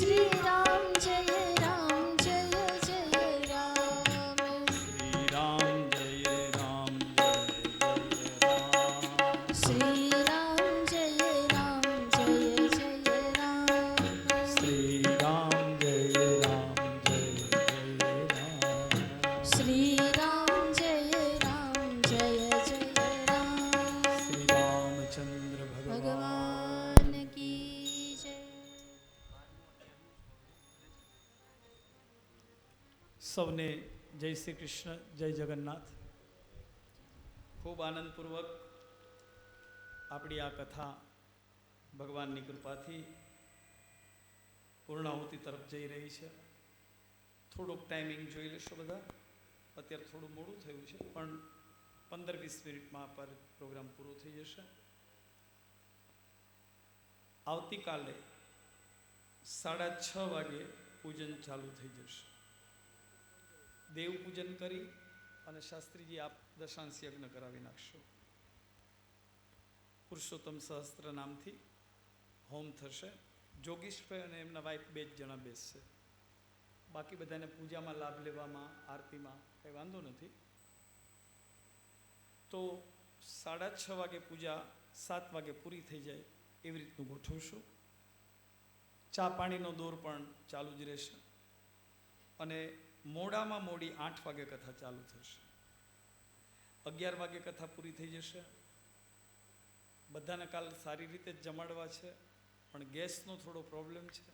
શ્રી રામ જય રામ જય જય રામ. શ્રી રામ જય રામ જય જય રામ. શ્રી રામ જય રામ જય જય રામ. શ્રી રામ જય રામ જય જય રામ. શ્રી રામ જય રામ જય જય રામ. શ્રી રામચંદ્ર ભગવાન ભગવાન કી જય. સૌને જય શ્રી કૃષ્ણ, જય જગન્નાથ. ખૂબ આનંદપૂર્વક આપણી આ કથા ભગવાનની કૃપાથી પૂર્ણાહુતિ તરફ જઈ રહી છે. થોડુંક ટાઈમિંગ જોઈ લેશો બધા. અત્યારે થોડું મોડું થયું છે, પણ 15-20 મિનિટમાં પર પ્રોગ્રામ પૂરો થઈ જશે. આવતીકાલે 6:30 વાગે પૂજન ચાલુ થઈ જશે. દેવ પૂજન કરી અને શાસ્ત્રીજી આપ દશાંશ યજ્ઞ કરાવી નાખશો. પુરુષોત્તમ સહસ્ત્ર નામથી હોમ થશે. જોગીશભાઈ અને એમના વાઇફ 2 જણા બેસશે. બાકી બધાને પૂજામાં લાભ લેવામાં, આરતીમાં કંઈ વાંધો નથી. તો 6:30 વાગે પૂજા 7 વાગે પૂરી થઈ જાય એવી રીતનું ગોઠવશું. ચા પાણીનો દોર પણ ચાલુ જ રહેશે. અને મોડામાં મોડી 8 વાગે કથા ચાલુ થશે. 11 વાગે કથા પૂરી થઈ જશે. બધાને કાલ સારી રીતે જ જમાડવા છે, પણ ગેસનો થોડો પ્રોબ્લેમ છે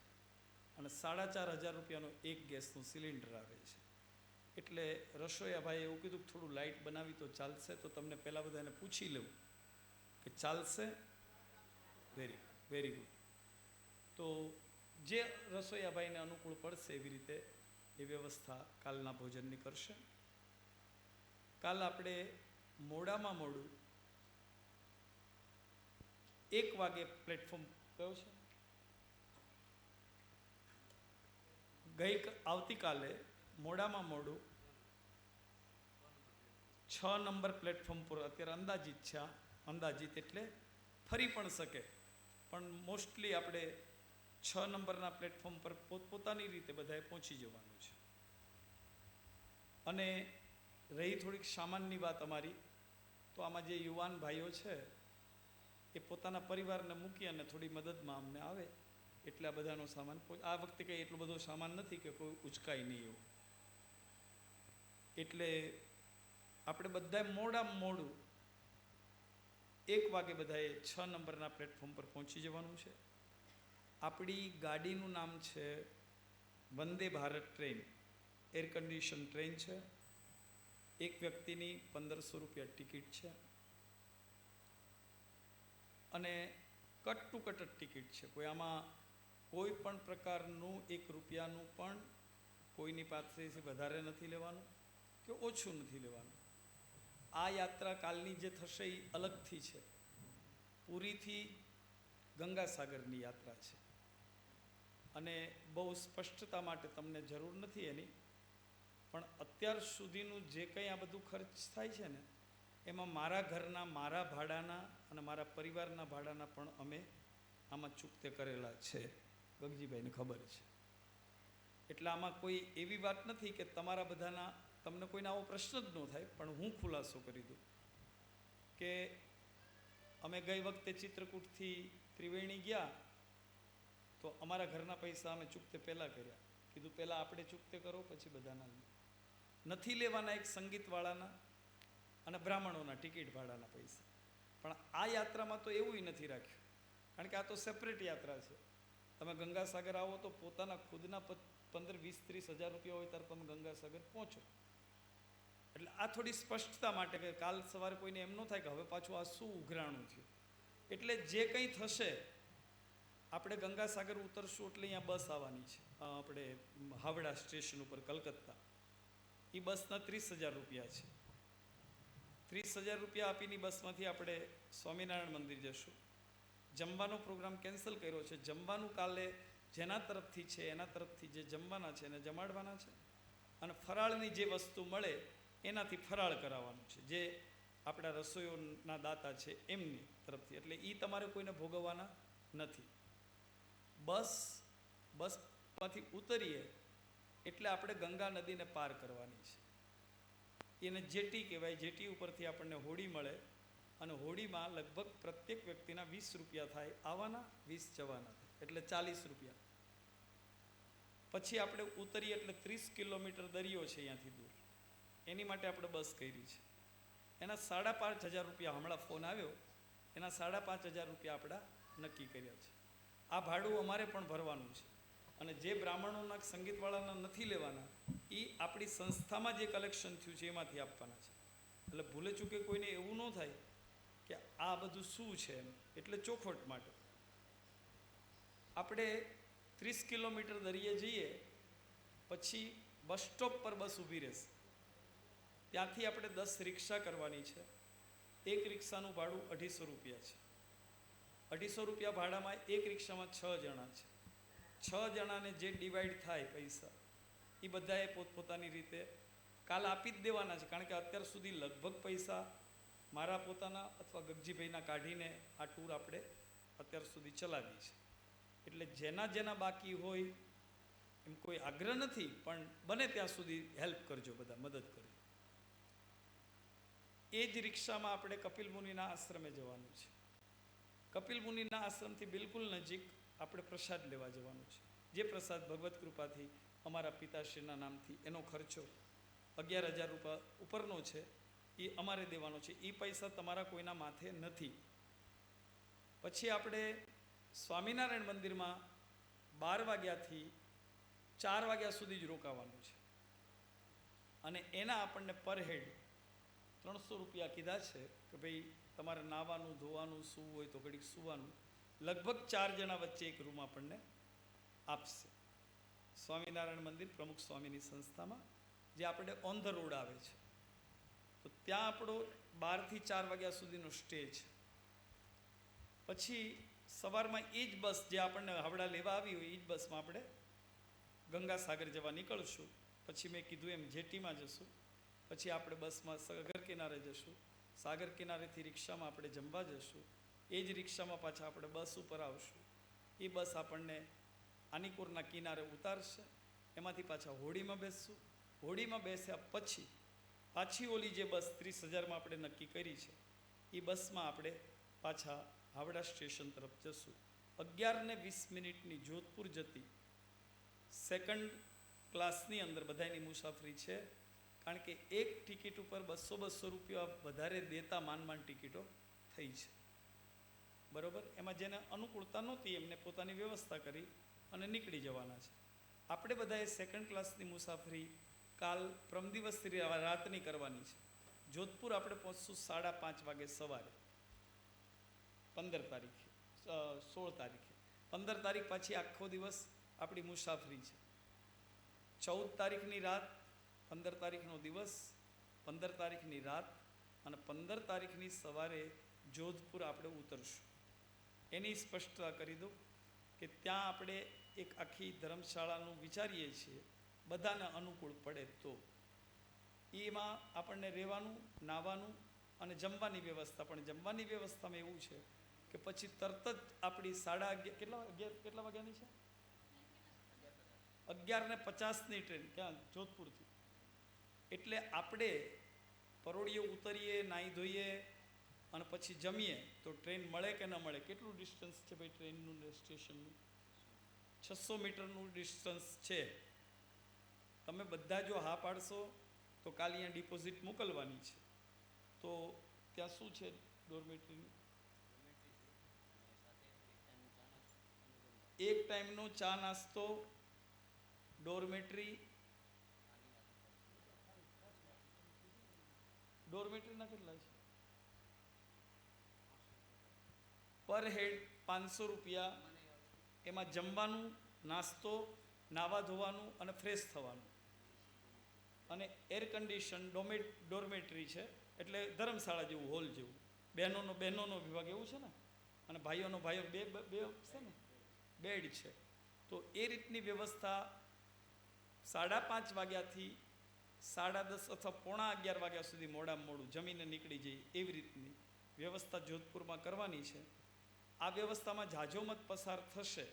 અને 4,500 રૂપિયાનો એક ગેસનું સિલિન્ડર આવે છે. એટલે રસોઈયાભાઈએ એવું કીધું કે થોડું લાઇટ બનાવી તો ચાલશે. તો તમને પહેલાં બધાને પૂછી લઉં કે ચાલશે. Very good. તો જે રસોઈયાભાઈને અનુકૂળ પડશે એવી રીતે એ વ્યવસ્થા કાલના ભોજનની કરશે. કાલ આપણે મોડામાં મોડું 1 વાગે પ્લેટફોર્મ કયો છે? આવતીકાલે મોડામાં મોડું 6 નંબર પ્લેટફોર્મ પર, અત્યારે અંદાજિત છે, અંદાજિત એટલે ફરી પણ શકે, પણ મોસ્ટલી આપણે 6 નંબરના પ્લેટફોર્મ પર પોતપોતાની રીતે બધાએ પહોંચી જવાનું છે. અને રહી થોડીક સામાનની વાત અમારી, તો આમાં જે યુવાન ભાઈઓ છે એ પોતાના પરિવારને મૂકી અને થોડી મદદમાં અમને આવે એટલે આ બધાનો સામાન. આ વખતે કંઈ એટલો બધો સામાન નથી કે કોઈ ઉચકાય નહીં એવું. એટલે આપણે બધાએ મોડામાં મોડું 1 વાગે બધાએ 6 નંબરના પ્લેટફોર્મ પર પહોંચી જવાનું છે. આપણી ગાડીનું નામ છે Vande Bharat train. Air condition train છે. એક વ્યક્તિની 1500 રૂપિયા ટિકિટ છે અને કટ ટુ કટ જ ટિકિટ છે. કોઈ આમાં કોઈ પણ પ્રકારનું 1 રૂપિયાનું પણ કોઈની પાસેથી વધારે નથી લેવાનું કે ઓછું નથી લેવાનું. આ યાત્રા કાલની જે થશે એ અલગથી છે. પુરીથી ગંગાસાગરની યાત્રા છે અને બહુ સ્પષ્ટતા માટે તમને જરૂર નથી એની, પણ અત્યાર સુધીનું જે કંઈ આ બધું ખર્ચ થાય છે ને, એમાં મારા ઘરના, મારા ભાડાના અને મારા પરિવારના ભાડાના પણ અમે આમાં ચૂકતે કરેલા છે. ગગજીભાઈને ખબર છે. એટલે આમાં કોઈ એવી વાત નથી કે તમારા બધાના, તમને કોઈને આવો પ્રશ્ન જ ન થાય. પણ હું ખુલાસો કરી દઉં કે અમે ગઈ વખતે ચિત્રકૂટથી ત્રિવેણી ગયા તો અમારા ઘરના પૈસા અમે ચૂકતે પહેલાં કર્યા. કીધું પહેલાં આપણે ચૂકતે કરો, પછી બધાના નથી લેવાના. એક સંગીતવાળાના અને બ્રાહ્મણોના ટિકિટ ભાડાના પૈસા. પણ આ યાત્રામાં તો એવું નથી રાખ્યું, કારણ કે આ તો સેપરેટ યાત્રા છે. તમે ગંગાસાગર આવો તો પોતાના ખુદના 15, 20, 30 હજાર રૂપિયા હોય ત્યારે તમે ગંગાસાગર પહોંચો. એટલે આ થોડી સ્પષ્ટતા માટે કે કાલ સવારે કોઈને એમ ન થાય કે હવે પાછું આ શું ઉઘરાણું થયું. એટલે જે કંઈ થશે, આપણે ગંગાસાગર ઉતરશું એટલે અહીંયા બસ આવવાની છે આપણે હાવડા સ્ટેશન ઉપર કલકત્તા. એ બસના 30,000 રૂપિયા છે. 30,000 રૂપિયા આપીની બસમાંથી આપણે સ્વામિનારાયણ મંદિર જશું. જમવાનો પ્રોગ્રામ કેન્સલ કર્યો છે. જમવાનું કાલે જેના તરફથી છે એના તરફથી જે જમવાના છે એને જમાડવાના છે અને ફરાળની જે વસ્તુ મળે એનાથી ફરાળ કરાવવાનું છે, જે આપણા રસોઈઓના દાતા છે એમની તરફથી. એટલે એ તમારે કોઈને ભોગવવાના નથી. બસ માંથી ઉતરીએ એટલે આપણે ગંગા નદીને પાર કરવાની છે. એને જેટી કહેવાય. જેટી ઉપરથી આપણને હોડી મળે અને હોડીમાં લગભગ પ્રત્યેક વ્યક્તિના 20 રૂપિયા થાય, આવવાના 20 જવાના થાય, એટલે 40 રૂપિયા. પછી આપણે ઉતરીએ એટલે 30 કિલોમીટર દરિયો છે અહીંયાથી દૂર, એની માટે આપણે બસ કરી છે. એના 5,500 રૂપિયા, હમણાં ફોન આવ્યો, એના 5,500 રૂપિયા આપણા નક્કી કર્યા છે. આ ભાડું અમારે પણ ભરવાનું છે અને જે બ્રાહ્મણોના સંગીતવાળાના નથી લેવાના એ આપણી સંસ્થામાં જે કલેક્શન થયું છે એમાંથી આપવાના છે. એટલે ભૂલે ચૂકે કોઈને એવું ન થાય કે આ બધું શું છે એમ. એટલે ચોખવટ માટે આપણે 30 કિલોમીટર દરિયે જઈએ પછી બસ સ્ટોપ પર બસ ઊભી રહેશે. ત્યાંથી આપણે 10 રિક્ષા કરવાની છે. એક રિક્ષાનું ભાડું 250 રૂપિયા છે. 250 રૂપિયા ભાડામાં એક રિક્ષામાં 6 જણા છે. 6 જણાને જે ડિવાઈડ થાય પૈસા એ બધાએ પોતપોતાની રીતે કાલ આપી જ દેવાના છે. કારણ કે અત્યાર સુધી લગભગ પૈસા મારા પોતાના અથવા ગગજીભાઈના કાઢીને આ ટૂર આપણે અત્યાર સુધી ચલાવી છે. એટલે જેના જેના બાકી હોય એમ કોઈ આગ્રહ નથી, પણ બને ત્યાં સુધી હેલ્પ કરજો, બધા મદદ કરજો. એ જ રિક્ષામાં આપણે કપિલ મુનિના આશ્રમે જવાનું છે. કપિલ મુનિના આશ્રમથી બિલકુલ નજીક આપણે પ્રસાદ લેવા જવાનું છે. જે પ્રસાદ ભગવત કૃપાથી અમારા પિતાશ્રીના નામથી એનો ખર્ચો 11,000 રૂપિયા ઉપરનો છે, એ અમારે દેવાનો છે. એ પૈસા તમારા કોઈના માથે નથી. પછી આપણે સ્વામિનારાયણ મંદિરમાં 12 વાગ્યાથી 4 વાગ્યા સુધી જ રોકાવાનું છે અને એના આપણને પર હેડ 300 રૂપિયા કીધા છે કે ભાઈ તમારે નાવાનું, ધોવાનું, સૂવું હોય તો ઘડીક સૂવાનું. લગભગ 4 જણા વચ્ચે એક રૂમ આપણને આપશે. સ્વામિનારાયણ મંદિર પ્રમુખ સ્વામીની સંસ્થામાં, જે આપણે ઓન ધ રોડ આવે છે. તો ત્યાં આપણો 12 થી 4 વાગ્યા સુધીનો સ્ટે છે. પછી સવારમાં એ જ બસ જે આપણને હાવડા લેવા આવી હોય એ જ બસમાં આપણે ગંગાસાગર જવા નીકળશું. પછી મેં કીધું એમ જેટીમાં જશું. પછી આપણે બસમાં સાગર કિનારે જશું. સાગર કિનારેથી રિક્ષામાં આપણે જમવા જશું. એ જ રિક્ષામાં પાછા આપણે બસ ઉપર આવશું. એ બસ આપણને આનીકોરના કિનારે ઉતારશે. એમાંથી પાછા હોડીમાં બેસશું. હોડીમાં બેસ્યા પછી પાછી ઓલી જે બસ 30,000માં આપણે નક્કી કરી છે એ બસમાં આપણે પાછા હાવડા સ્ટેશન તરફ જશું. 11:20 જોધપુર જતી સેકન્ડ ક્લાસની અંદર બધાની મુસાફરી છે. કારણ કે એક ટિકિટ ઉપર 200 રૂપિયા વધારે દેતા માંડ ટિકિટો થઈ છે. બરાબર. એમાં જેને અનુકૂળતા નહોતી એમને પોતાની વ્યવસ્થા કરી અને નીકળી જવાના છે. આપણે બધાએ સેકન્ડ ક્લાસની મુસાફરી કાલ પ્રમ દિવસ રાતની કરવાની છે. જોધપુર આપણે પહોંચશું 5:30 વાગે સવારે 15 તારીખે, 16 તારીખે. 15 તારીખ પાછી આખો દિવસ આપણી મુસાફરી છે. 14 તારીખની રાત, 15 તારીખનો દિવસ, 15 તારીખની રાત અને 15 તારીખની સવારે જોધપુર આપણે ઉતરશું. એની સ્પષ્ટતા કરી દઉં કે ત્યાં આપણે એક આખી ધર્મશાળાનું વિચારીએ છીએ, બધાને અનુકૂળ પડે તો. એમાં આપણને રહેવાનું, નાહવાનું અને જમવાની વ્યવસ્થા. પણ જમવાની વ્યવસ્થામાં એવું છે કે પછી તરત જ આપણી 11:30 કેટલા વાગ્યાની છે? 11:50ની ટ્રેન ક્યાં? જોધપુરથી. એટલે આપણે પરોળીએ ઉતરીએ, નાહી ધોઈએ અને પછી જમીએ તો ટ્રેન મળે કે ન મળે. કેટલું ડિસ્ટન્સ છે ભાઈ ટ્રેનનું ને સ્ટેશનનું? 600 મીટરનું ડિસ્ટન્સ છે. તમે બધા જો હા પાડશો તો કાલે અહીંયા ડિપોઝિટ મોકલવાની છે. તો ત્યાં શું છે ડોર્મેટરીનું? એક ટાઈમનો ચા નાસ્તો, ડોર્મેટરી. ડોર્મેટરીના કેટલા છે? પર હેડ 500 રૂપિયા. એમાં જમવાનું, નાસ્તો, નાવા ધોવાનું અને ફ્રેશ થવાનું. અને એર કન્ડિશન ડોર્મેટરી છે, એટલે ધર્મશાળા જેવું, હોલ જેવું. બહેનોનો વિભાગ એવું છે ને, અને ભાઈઓ બે છે ને, બેડ છે. તો એ રીતની વ્યવસ્થા 5:30 વાગ્યાથી 10:30 અથવા 11:15 વાગ્યા સુધી મોડામાં મોડું જમીને નીકળી જઈએ એવી રીતની વ્યવસ્થા જોધપુરમાં કરવાની છે. આ વ્યવસ્થામાં ઝાઝો મત પસાર થશે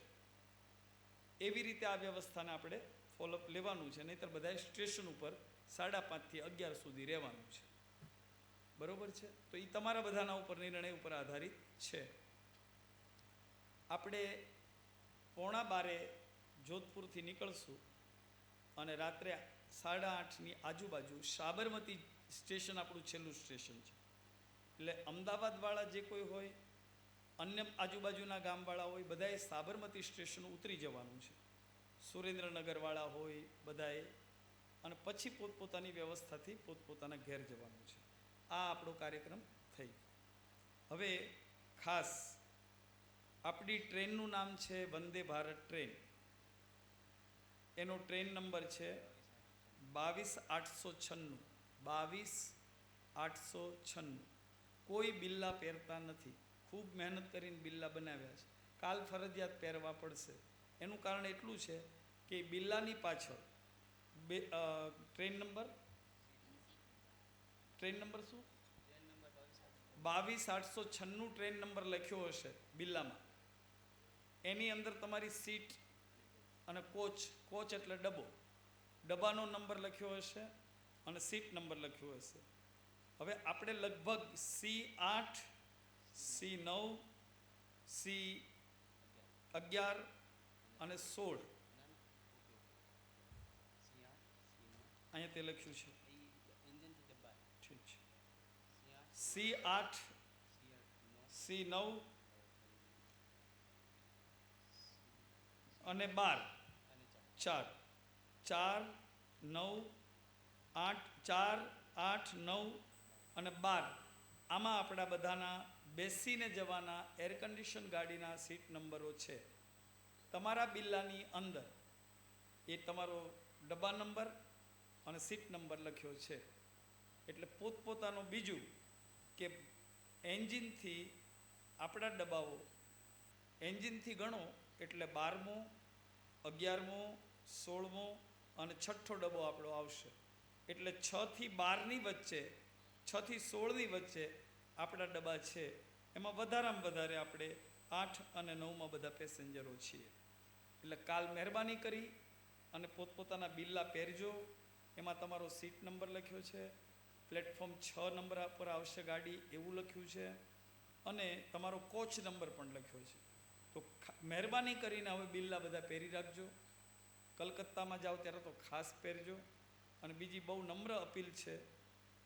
એવી રીતે આ વ્યવસ્થાને આપણે ફોલોઅપ લેવાનું છે, નહીંતર બધાએ સ્ટેશન ઉપર 5:30 થી 11 સુધી રહેવાનું છે. બરોબર છે? તો એ તમારા બધાના ઉપર નિર્ણય ઉપર આધારિત છે. આપણે 11:15 જોધપુરથી નીકળશું અને રાત્રે 8:30ની આજુબાજુ સાબરમતી સ્ટેશન આપણું છેલ્લું સ્ટેશન છે. એટલે અમદાવાદવાળા જે કોઈ હોય, અન્ય આજુબાજુના ગામવાળા હોય, બધાએ સાબરમતી સ્ટેશન ઉતરી જવાનું છે. સુરેન્દ્રનગરવાળા હોય બધાએ, અને પછી પોતપોતાની વ્યવસ્થાથી પોતપોતાના ઘેર જવાનું છે. આ આપણો કાર્યક્રમ થઈ. હવે ખાસ આપણી ટ્રેનનું નામ છે વંદે ભારત ટ્રેન. એનો ટ્રેન નંબર છે 22,896. 22,896. કોઈ બિલ્લા પહેરતા નથી. ખૂબ મહેનત કરીને બિલ્લા બનાવ્યા છે. કાલ ફરજિયાત પહેરવા પડશે. એનું કારણ એટલું છે કે બિલ્લાની પાછળ ટ્રેન નંબર શું 22,896 ટ્રેન નંબર લખ્યો હશે બિલ્લામાં. એની અંદર તમારી સીટ અને કોચ એટલે ડબ્બાનો નંબર લખ્યો હશે અને સીટ નંબર લખ્યો હશે. હવે આપણે લગભગ C8, C9, C11 અને 16 અહીંયા તે લખ્યું છે. ઠીક છે. C8, C9 અને 12, 4, 9, 8, 4, 8, 9 અને 12. આમાં આપણા બધાના બેસીને જવાના એર કન્ડિશન ગાડીના સીટ નંબરો છે. તમારા બિલ્લાની અંદર એ તમારો ડબ્બા નંબર અને સીટ નંબર લખ્યો છે. એટલે પોતપોતાનું બીજું કે એન્જિનથી આપણા ડબ્બાઓ એન્જિનથી ગણો એટલે 12મો, 11મો, 16મો અને 6ઠ્ઠો ડબ્બો આપણો આવશે. એટલે 6 થી 12ની વચ્ચે, 6 થી 16ની વચ્ચે આપણા ડબ્બા છે. એમાં વધારામાં વધારે આપણે 8 અને 9માં બધા પેસેન્જરો છીએ. એટલે કાલ મહેરબાની કરી અને પોતપોતાના બિલ્લા પહેરજો. એમાં તમારો સીટ નંબર લખ્યો છે, પ્લેટફોર્મ 6 નંબર પર આવશે ગાડી એવું લખ્યું છે, અને તમારો કોચ નંબર પણ લખ્યો છે. તો મહેરબાની કરીને હવે બિલ્લા બધા પહેરી રાખજો. કલકત્તામાં જાઓ ત્યારે તો ખાસ પહેરજો. અને બીજી બહુ નમ્ર અપીલ છે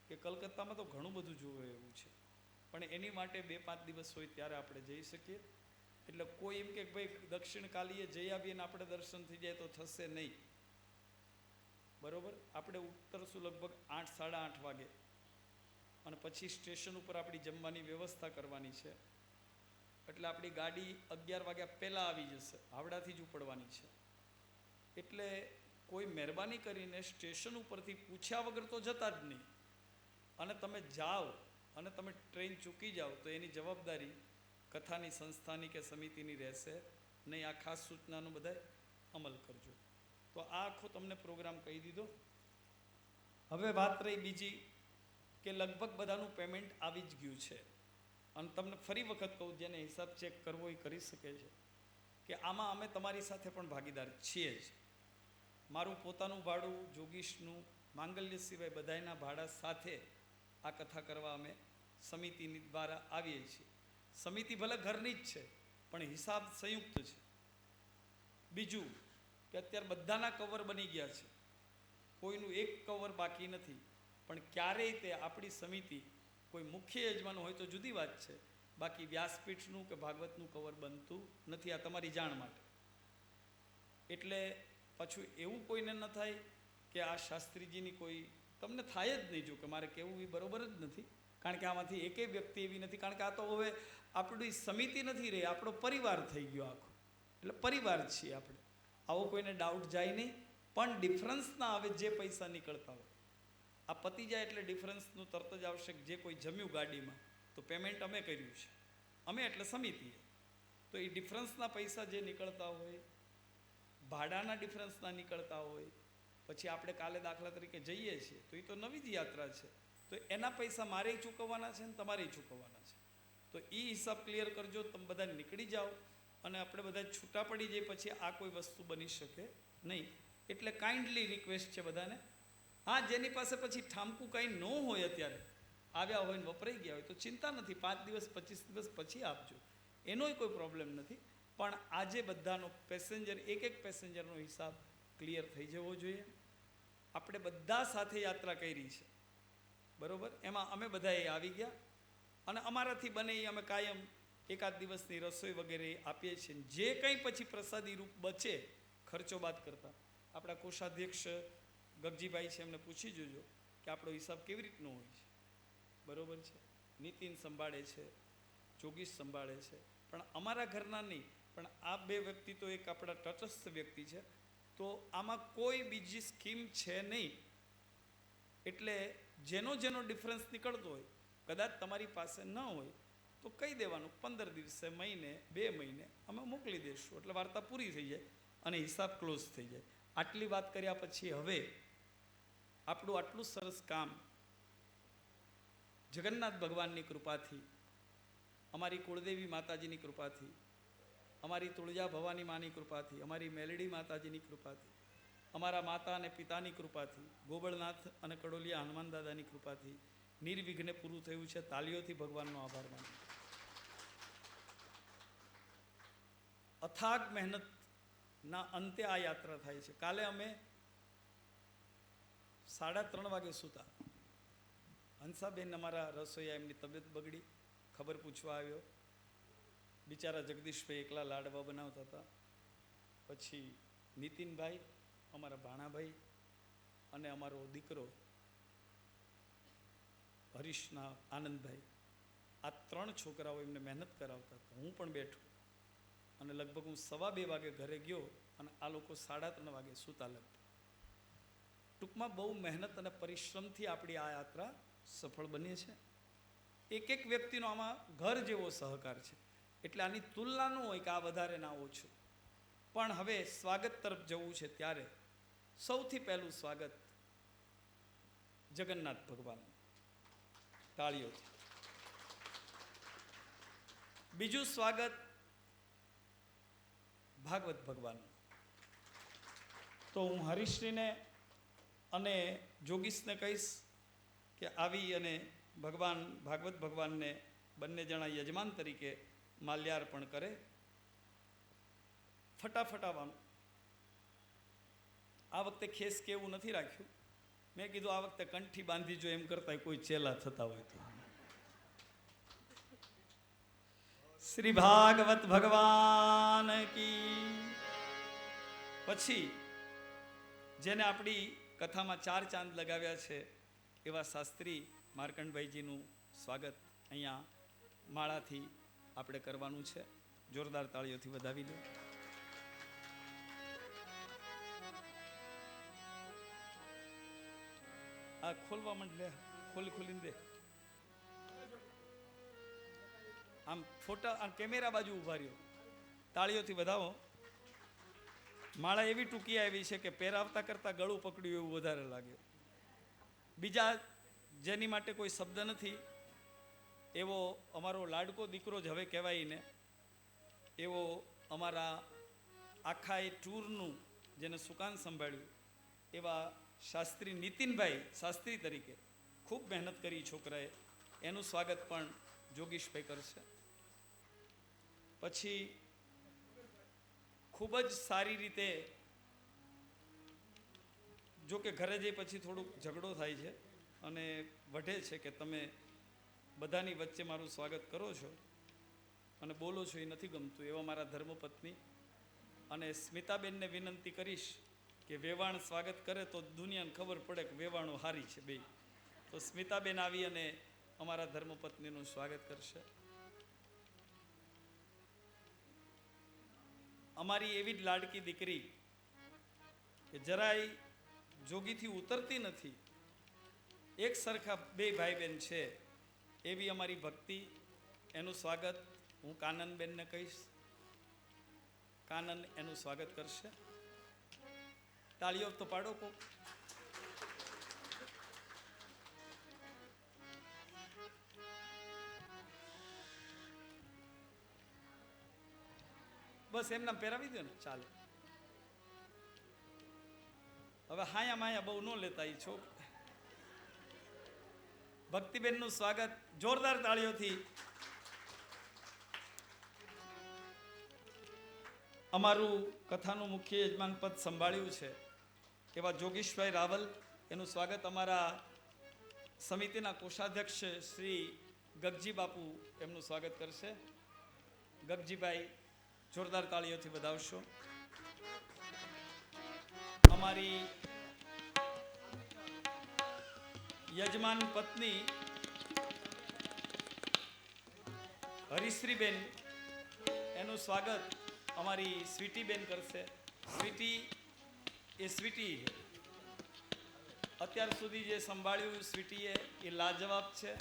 કે કલકત્તામાં તો ઘણું બધું જોવે એવું છે, પણ એની માટે 2-5 દિવસ હોય ત્યારે આપણે જઈ શકીએ. એટલે કોઈ એમ કે ભાઈ દક્ષિણ કાલીએ જઈ આવીએ ને આપણે દર્શન થઈ જાય તો થશે નહીં. બરોબર? આપણે ઉતરશું લગભગ 8, 8:30 વાગે, અને પછી સ્ટેશન ઉપર આપણી જમવાની વ્યવસ્થા કરવાની છે. એટલે આપણી ગાડી 11 વાગ્યા પહેલાં આવી જશે. હાવડાથી જ ઉપડવાની છે. એટલે કોઈ મહેરબાની કરીને સ્ટેશન ઉપરથી પૂછ્યા વગર તો જતા જ નહીં. અને તમે જાઓ અને તમે ટ્રેન ચૂકી જાઓ તો એની જવાબદારી કથાની સંસ્થાની કે સમિતિની રહેશે નહીં. આ ખાસ સૂચનાનો બધાય અમલ કરજો. તો આ આખો તમને પ્રોગ્રામ કહી દીધો. હવે વાત રહી બીજી કે લગભગ બધાનું પેમેન્ટ આવી જ ગયું છે. અને તમને ફરી વખત કહું, જેને હિસાબ ચેક કરવો એ કરી શકે છે કે આમાં અમે તમારી સાથે પણ ભાગીદાર છીએ જ. મારું પોતાનું ભાડું, જોગીશનું, માંગલ્ય સિવાય બધાયના ભાડા સાથે આ કથા કરવા અમે સમિતિની દ્વારા આવીએ છીએ. સમિતિ ભલે ઘરની જ છે પણ હિસાબ સંયુક્ત છે. બીજું કે અત્યારે બધાના કવર બની ગયા છે, કોઈનું એક કવર બાકી નથી. પણ ક્યારેય તે આપણી સમિતિ કોઈ મુખ્ય યજમાન હોય તો જુદી વાત છે, બાકી વ્યાસપીઠનું કે ભાગવતનું કવર બનતું નથી. આ તમારી જાણ માટે. એટલે પાછું એવું કોઈને ન થાય કે આ શાસ્ત્રીજીની કોઈ તમને થાય જ નહીં. જો કે મારે કહેવું એ બરાબર જ નથી, કારણ કે આમાંથી એકેય વ્યક્તિ એવી નથી. કારણ કે આ તો હવે આપણી સમિતિ નથી રહી, આપણો પરિવાર થઈ ગયો આખો. એટલે પરિવાર છીએ આપણે. આવો કોઈને ડાઉટ જાય નહીં. પણ ડિફરન્સ ના આવે. જે પૈસા નીકળતા હોય આ પતી જાય એટલે ડિફરન્સનું તરત જ આવશે. જે કોઈ જમ્યું ગાડીમાં તો પેમેન્ટ અમે કર્યું છે, અમે એટલે સમિતિએ. તો એ ડિફરન્સના પૈસા જે નીકળતા હોય, ભાડાના ડિફરન્સના નીકળતા હોય, પછી આપણે કાલે દાખલા તરીકે જઈએ છીએ તો એ તો નવી જ યાત્રા છે, તો એના પૈસા મારેય ચૂકવવાના છે ને તમારેય ચૂકવવાના છે. તો એ હિસાબ ક્લિયર કરજો. તમે બધા નીકળી જાઓ અને આપણે બધા છૂટા પડી જઈએ પછી આ કોઈ વસ્તુ બની શકે નહીં. એટલે કાઇન્ડલી રિક્વેસ્ટ છે બધાને, હા જેની પાસે પછી ઠામકું કંઈ ન હોય, અત્યારે આવ્યા હોય ને વપરાઈ ગયા હોય તો ચિંતા નથી, 5 દિવસ 25 દિવસ પછી આપજો, એનોય કોઈ પ્રોબ્લેમ નથી. પણ આજે બધાનો પેસેન્જર, એક પેસેન્જરનો હિસાબ ક્લિયર થઈ જવો જોઈએ. આપણે બધા સાથે યાત્રા કરી છે, બરાબર, એમાં અમે બધાએ આવી ગયા અને અમારાથી બને એ અમે કાયમ એકાદ દિવસની રસોઈ વગેરે આપીએ છીએ. જે કંઈ પછી પ્રસાદી રૂપ બચે ખર્ચો બાદ કરતા, આપણા કોષાધ્યક્ષ ગગજીભાઈ છે, એમને પૂછી જોજો કે આપણો હિસાબ કેવી રીતનો હોય છે, બરાબર છે. નીતિન સંભાળે છે, જોગીશ સંભાળે છે, પણ અમારા ઘરના નહીં, પણ આ બે વ્યક્તિ તો એક આપણા તટસ્થ વ્યક્તિ છે, તો આમાં કોઈ બીજી સ્કીમ છે નહીં. એટલે જેનો ડિફરન્સ નીકળતો હોય, કદાચ તમારી પાસે ન હોય તો કહી દેવાનું, 15 દિવસે, મહિને, 2 મહિને અમે મોકલી દઈશું, એટલે વાર્તા પૂરી થઈ જાય અને હિસાબ ક્લોઝ થઈ જાય. આટલી વાત કર્યા પછી હવે આપણું આટલું સરસ કામ જગન્નાથ ભગવાનની કૃપાથી, અમારી કુળદેવી માતાજીની કૃપાથી, અમારી તુળજા ભવાની માની કૃપાથી, અમારી મેલડી માતાજીની કૃપાથી, અમારા માતા અને પિતાની કૃપાથી, ગોબળનાથ અને કડોલિયા હનુમાન દાદાની કૃપાથી નિર્વિઘ્ને પૂરું થયું છે. તાલીઓથી ભગવાનનો આભાર માનું. અથાગ મહેનતના અંતે આ યાત્રા થાય છે. કાલે અમે 3:30 વાગે સૂતા. હંસાબેન અમારા રસોઈયા, એમની તબિયત બગડી, ખબર પૂછવા આવ્યો. બિચારા જગદીશભાઈ એકલા લાડવા બનાવતા હતા. પછી નીતિનભાઈ, અમારા ભાણાભાઈ અને અમારો દીકરો હરીશના આનંદભાઈ, આ 3 છોકરાઓ એમને મહેનત કરાવતા હતા. હું પણ બેઠો અને લગભગ હું 2:15 વાગે ઘરે ગયો અને આ લોકો 3:30 વાગે સૂતા. લગભગ ટૂંકમાં બહુ મહેનત અને પરિશ્રમથી આપણી આ યાત્રા સફળ બની છે. એક વ્યક્તિનો આમાં ઘર જેવો સહકાર છે. એટલે આની તુલના ન હોય કે આ વધારે ના ઓછું. પણ હવે સ્વાગત તરફ જવું છે, ત્યારે સૌથી પહેલું સ્વાગત જગન્નાથ ભગવાન, તાળીઓથી. બીજું સ્વાગત ભાગવત ભગવાન. તો હું હરીશ્રીને અને જોગીશને કહીશ કે આવી અને ભગવાન ભાગવત ભગવાનને બંને જણા યજમાન તરીકે માલ્યાર્પણ કરે. ફટાફટ આવવાનું. આ વખતે ખેસ કે એવું નથી રાખ્યું. મેં કીધું આ વખતે કંઠી બાંધી જો, એમ કરતા કોઈ ચેલા થતા હોય તો. શ્રી ભાગવત ભગવાન કી. પછી જેને આપણી કથામાં 4 ચાંદ લગાવ્યા છે એવા શાસ્ત્રી માર્કંડભાઈજીનું સ્વાગત અહીંયા માળાથી આપણે કરવાનું છે. જોરદાર તાળીઓથી વધાવી દો. આ ખોલવા માંડ, લે ખોલીને દે. આમ ફોટા, આ કેમેરા બાજુ ઉભા રહ્યો. તાળીઓથી વધાવો. માળા એવી ટૂંકી આવી છે કે પહેરાવતા કરતાં ગળું પકડ્યું એવું વધારે લાગે. બીજા જેની માટે કોઈ શબ્દ નથી એવો અમારો લાડકો દીકરો જ હવે કહેવાય ને, એવો અમારા આખા એ ટૂરનું જેને સુકાન સંભાળ્યું એવા શાસ્ત્રી નીતિનભાઈ, શાસ્ત્રી તરીકે ખૂબ મહેનત કરી છોકરાએ, એનું સ્વાગત પણ જોગીશભાઈ કરશે. પછી ખૂબ જ સારી રીતે, જો કે ઘરે જઈ પછી થોડુંક ઝઘડો થાય છે અને વઢે છે કે તમે બધાની વચ્ચે મારું સ્વાગત કરો છો અને બોલો છો, એ નથી ગમતું. એવા મારા ધર્મપત્ની અને સ્મિતાબેનને વિનંતી કરીશ કે વેવાણ સ્વાગત કરે તો દુનિયાને ખબર પડે કે વેવાણો હારી છે બે. તો સ્મિતાબેન આવી અને અમારા ધર્મપત્નીનું સ્વાગત કરશે. અમારી એવી જ લાડકી દીકરી કે જરાય જોગીથી ઉતરતી નથી, એક સરખા 2 ભાઈ બહેન છે, એવી અમારી ભક્તિ, એનું સ્વાગત હું કાનનબેનને કહીશ. કાનન એનું સ્વાગત કરશે. તાળીઓ તો પાડો કોક. બસ એમને પહેરાવી દો ને ચાલે. હવે હાયા માયા બહુ ન લેતા ઈ છોક. ભક્તિબેનનું સ્વાગત જોરદાર તાળીઓથી. અમારું કથાનું મુખ્ય યજમાન પદ સંભાળ્યું છે એવા જોગીશભાઈ રાવલ, એનું સ્વાગત અમારા સમિતિના કોષાધ્યક્ષ શ્રી ગગજી બાપુ એમનું સ્વાગત કરશે. ગગજીભાઈ જોરદાર તાળીઓથી વધાવશો. અમારી યજમાન પત્ની હરિશ્રીબેન, એનું સ્વાગત અમારી સ્વીટીબેન કરશે. સ્વીટી એ સ્વીટી અત્યાર સુધી જે સંભાળ્યું સ્વીટીએ એ લાજવાબ છે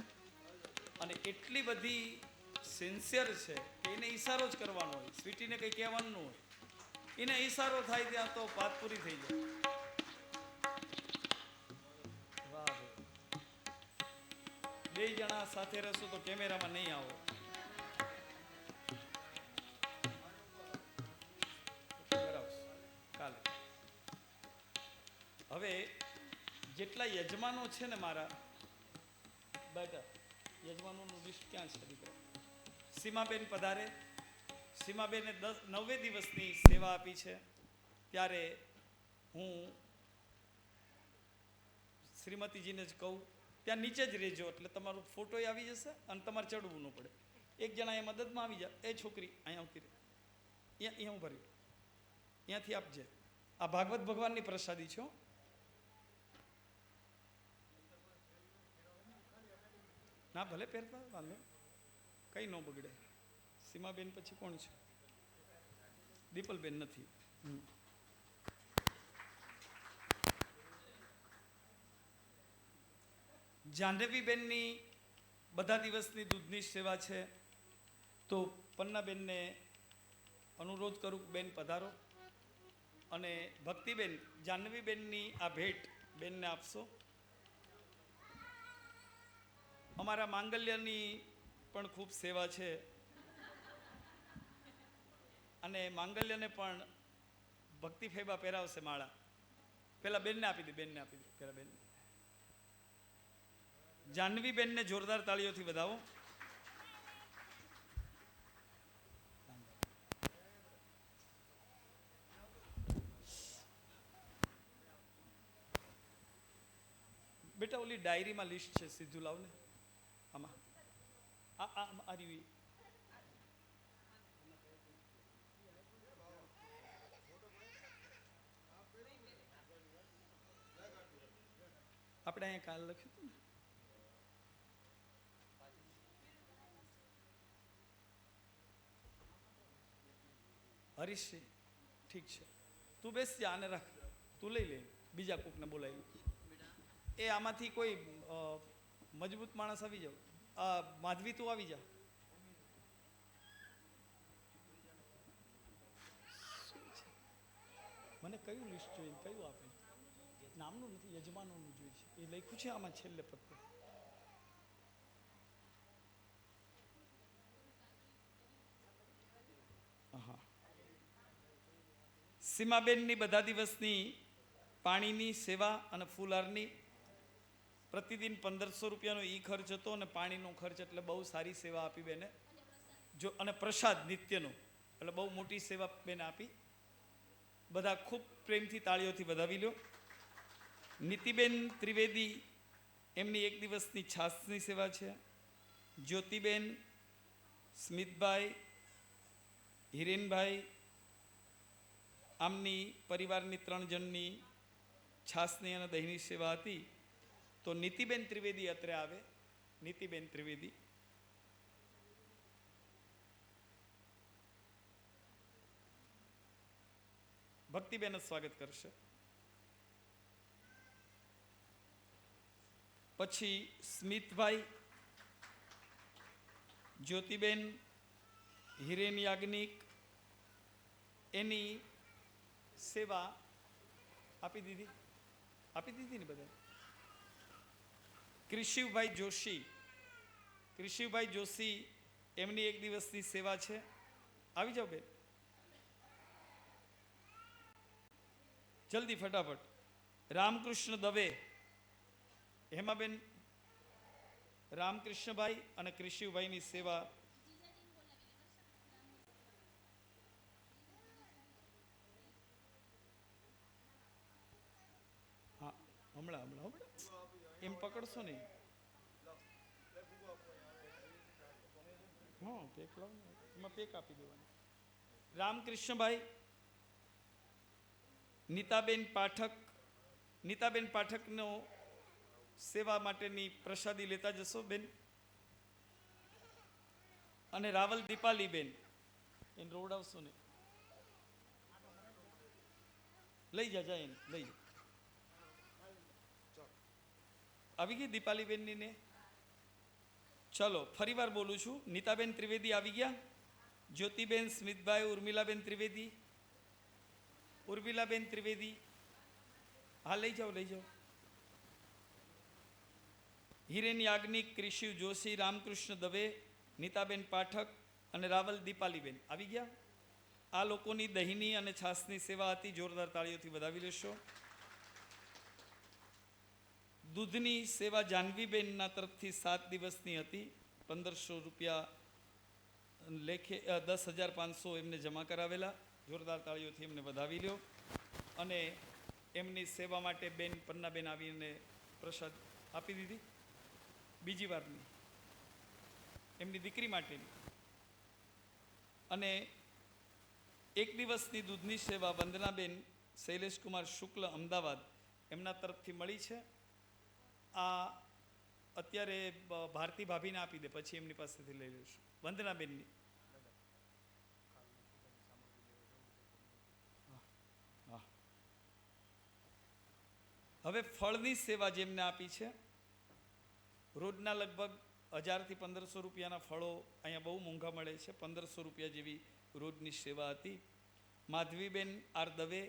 અને એટલી બધી સિન્સિયર છે કે એને ઈશારો જ કરવાનો હોય. સ્વીટીને કંઈ કહેવાનું ન હોય, એને ઈશારો થાય ત્યાં તો વાત પૂરી થઈ જાય. વાહ, બે જણા સાથે રહેશો તો કેમેરામાં નહીં આવો. કાલે હવે જેટલા યજમાનો છે ને મારા બેટા, યજમાનોનું લિસ્ટ ક્યાં છે દીકરા? સીમાબેન પધારે. સીમાબેને 9 દિવસની સેવા આપી છે. ત્યારે હું શ્રીમતીજીને જ કહું ત્યાં નીચે જ રહેજો, એટલે તમારો ફોટો આવી જશે અને તમારે ચડવું ન પડે. એક જણા એ મદદમાં આવી જાય. એ છોકરી અહીંયા આવતી રહે, અહીંયા હું ભર્યું, અહીંયાથી આપજે. આ ભાગવત ભગવાનની પ્રસાદી છો. ના ભલે પહેરતા વાંધો કંઈ ન બગડે. સીમાબેન પછી કોણ છે? દીપલબેન નથી. જાહ્નવીબેનની બધા દિવસની દૂધની સેવા છે, તો પન્નાબેનને અનુરોધ કરું બેન પધારો. અને ભક્તિબેન, જાહ્નવીબેનની આ ભેટ બેનને આપશો. અમારા માંગલ્યની પણ ખૂબ સેવા છે અને માંગલ્યને પણ ભક્તિ ફેબા પહેરાવશે માળા. પેલા બેનને આપી દે, બેનને આપી દે પેલા બેનને. જાહ્નવીબેનને જોરદાર તાળીઓથી વધાવો. બેટા ઓલી ડાયરીમાં લિસ્ટ છે, સીધું લાવને આમાં. આ રીવી આપણે અહીંયા કાલ લખ્યું હતું ને. હરીશજી ઠીક છે, તું બેસ જા, આને રાખ, તું લઈ લે, બીજા કોકને બોલાવી. એ આમાંથી કોઈ મજબૂત માણસ આવી જાવ. માધવી તું આવી જા. મને કયું લિસ્ટ જોઈએ, કયું આપે? નામનું નથી, યજમાનોનું જોઈએ છે. એ લખ્યું છે આમાં છેલ્લે પત્ર. હા, સીમાબેનની બધા દિવસની પાણીની સેવા અને ફૂલહારની પ્રતિદિન 1500 રૂપિયાનો ઈ ખર્ચ હતો અને પાણીનો ખર્ચ, એટલે બહુ સારી સેવા આપી બેને. જો અને પ્રસાદ નિત્યનો, એટલે બહુ મોટી સેવા બેને આપી. બધા ખૂબ પ્રેમથી તાળીઓથી વધાવી લો. નીતિબેન ત્રિવેદી, એમની 1 દિવસની છાસની સેવા છે. જ્યોતિબેન, સ્મિતભાઈ, હિરેનભાઈ, આમની પરિવારની 3 જણની છાસની અને દહીંની સેવા હતી. તો નીતિબેન ત્રિવેદી અત્રે આવે. નીતિબેન ત્રિવેદી. ભક્તિબેન જ સ્વાગત કરશે. પછી સ્મિતભાઈ, જ્યોતિબેન, હિરેન યાજ્ઞિક, એની સેવા આપી દીધી. આપી દીધી ને બધા. કૃષિભાઈ જોશી, કૃષિભાઈ જોશી, એમની 1 દિવસની સેવા છે. આવી જાઓ બેન. જલ્દી ફટાફટ. રામકૃષ્ણ દવે, હેમાબેન, રામકૃષ્ણભાઈ અને કૃષિભાઈની સેવા. હા, હમણાં હમણાં હમણાં એમ પકડશો નહીં. હા, પેક લાવો ને, એમાં પેક આપી દેવાની. રામકૃષ્ણભાઈ, નીતાબેન પાઠક, નીતાબેન પાઠકનો સેવા માટેની પ્રસાદી લેતા જશો બેન. અને રાવલ દીપાલીબેન, એને રોવડાવશો ને, લઈ જા જાય એને લઈ જા. આવી ગઈ દીપાલીબેનની ને. ચલો ફરીવાર બોલું છું. નીતાબેન ત્રિવેદી આવી ગયા, જ્યોતિબેન, સ્મિતભાઈ, ઉર્મિલાબેન ત્રિવેદી, ઉર્મિલાબેન ત્રિવેદી, હા લઈ જાઓ લઈ જાઓ. હિરેન યાજ્ઞિક, કૃષિ જોશી, રામકૃષ્ણ દવે, નીતાબેન પાઠક અને રાવલ દીપાલીબેન આવી ગયા. આ લોકોની દહીંની અને છાસની સેવા હતી. જોરદાર તાળીઓથી વધાવી લેશો. દૂધની સેવા જાનવીબેનના તરફથી 7 દિવસની હતી. 1500 રૂપિયા લેખે 10,500 એમને જમા કરાવેલા. જોરદાર તાળીઓથી એમને વધાવી લ્યો. અને એમની સેવા માટે બેન પન્નાબેન આવીને પ્રસાદ આપી દીધી. બીજી વારની એમની દીકરી માટેની. અને 1 દિવસની દૂધની સેવા વંદનાબેન શૈલેષકુમાર શુક્લ અમદાવાદ એમના તરફથી મળી છે. આ અત્યારે ભારતી ભાભીને આપી દે, પછી એમની પાસેથી લઈ લઈશું. વંદનાબેનની હવે ફળની સેવા જેમને આપી છે. રોજના લગભગ 1000 થી 1500 રૂપિયાના ફળો અહીંયા બહુ મોંઘા મળે છે. 1500 રૂપિયા જેવી રોજની સેવા હતી. માધવીબેન આર દવે,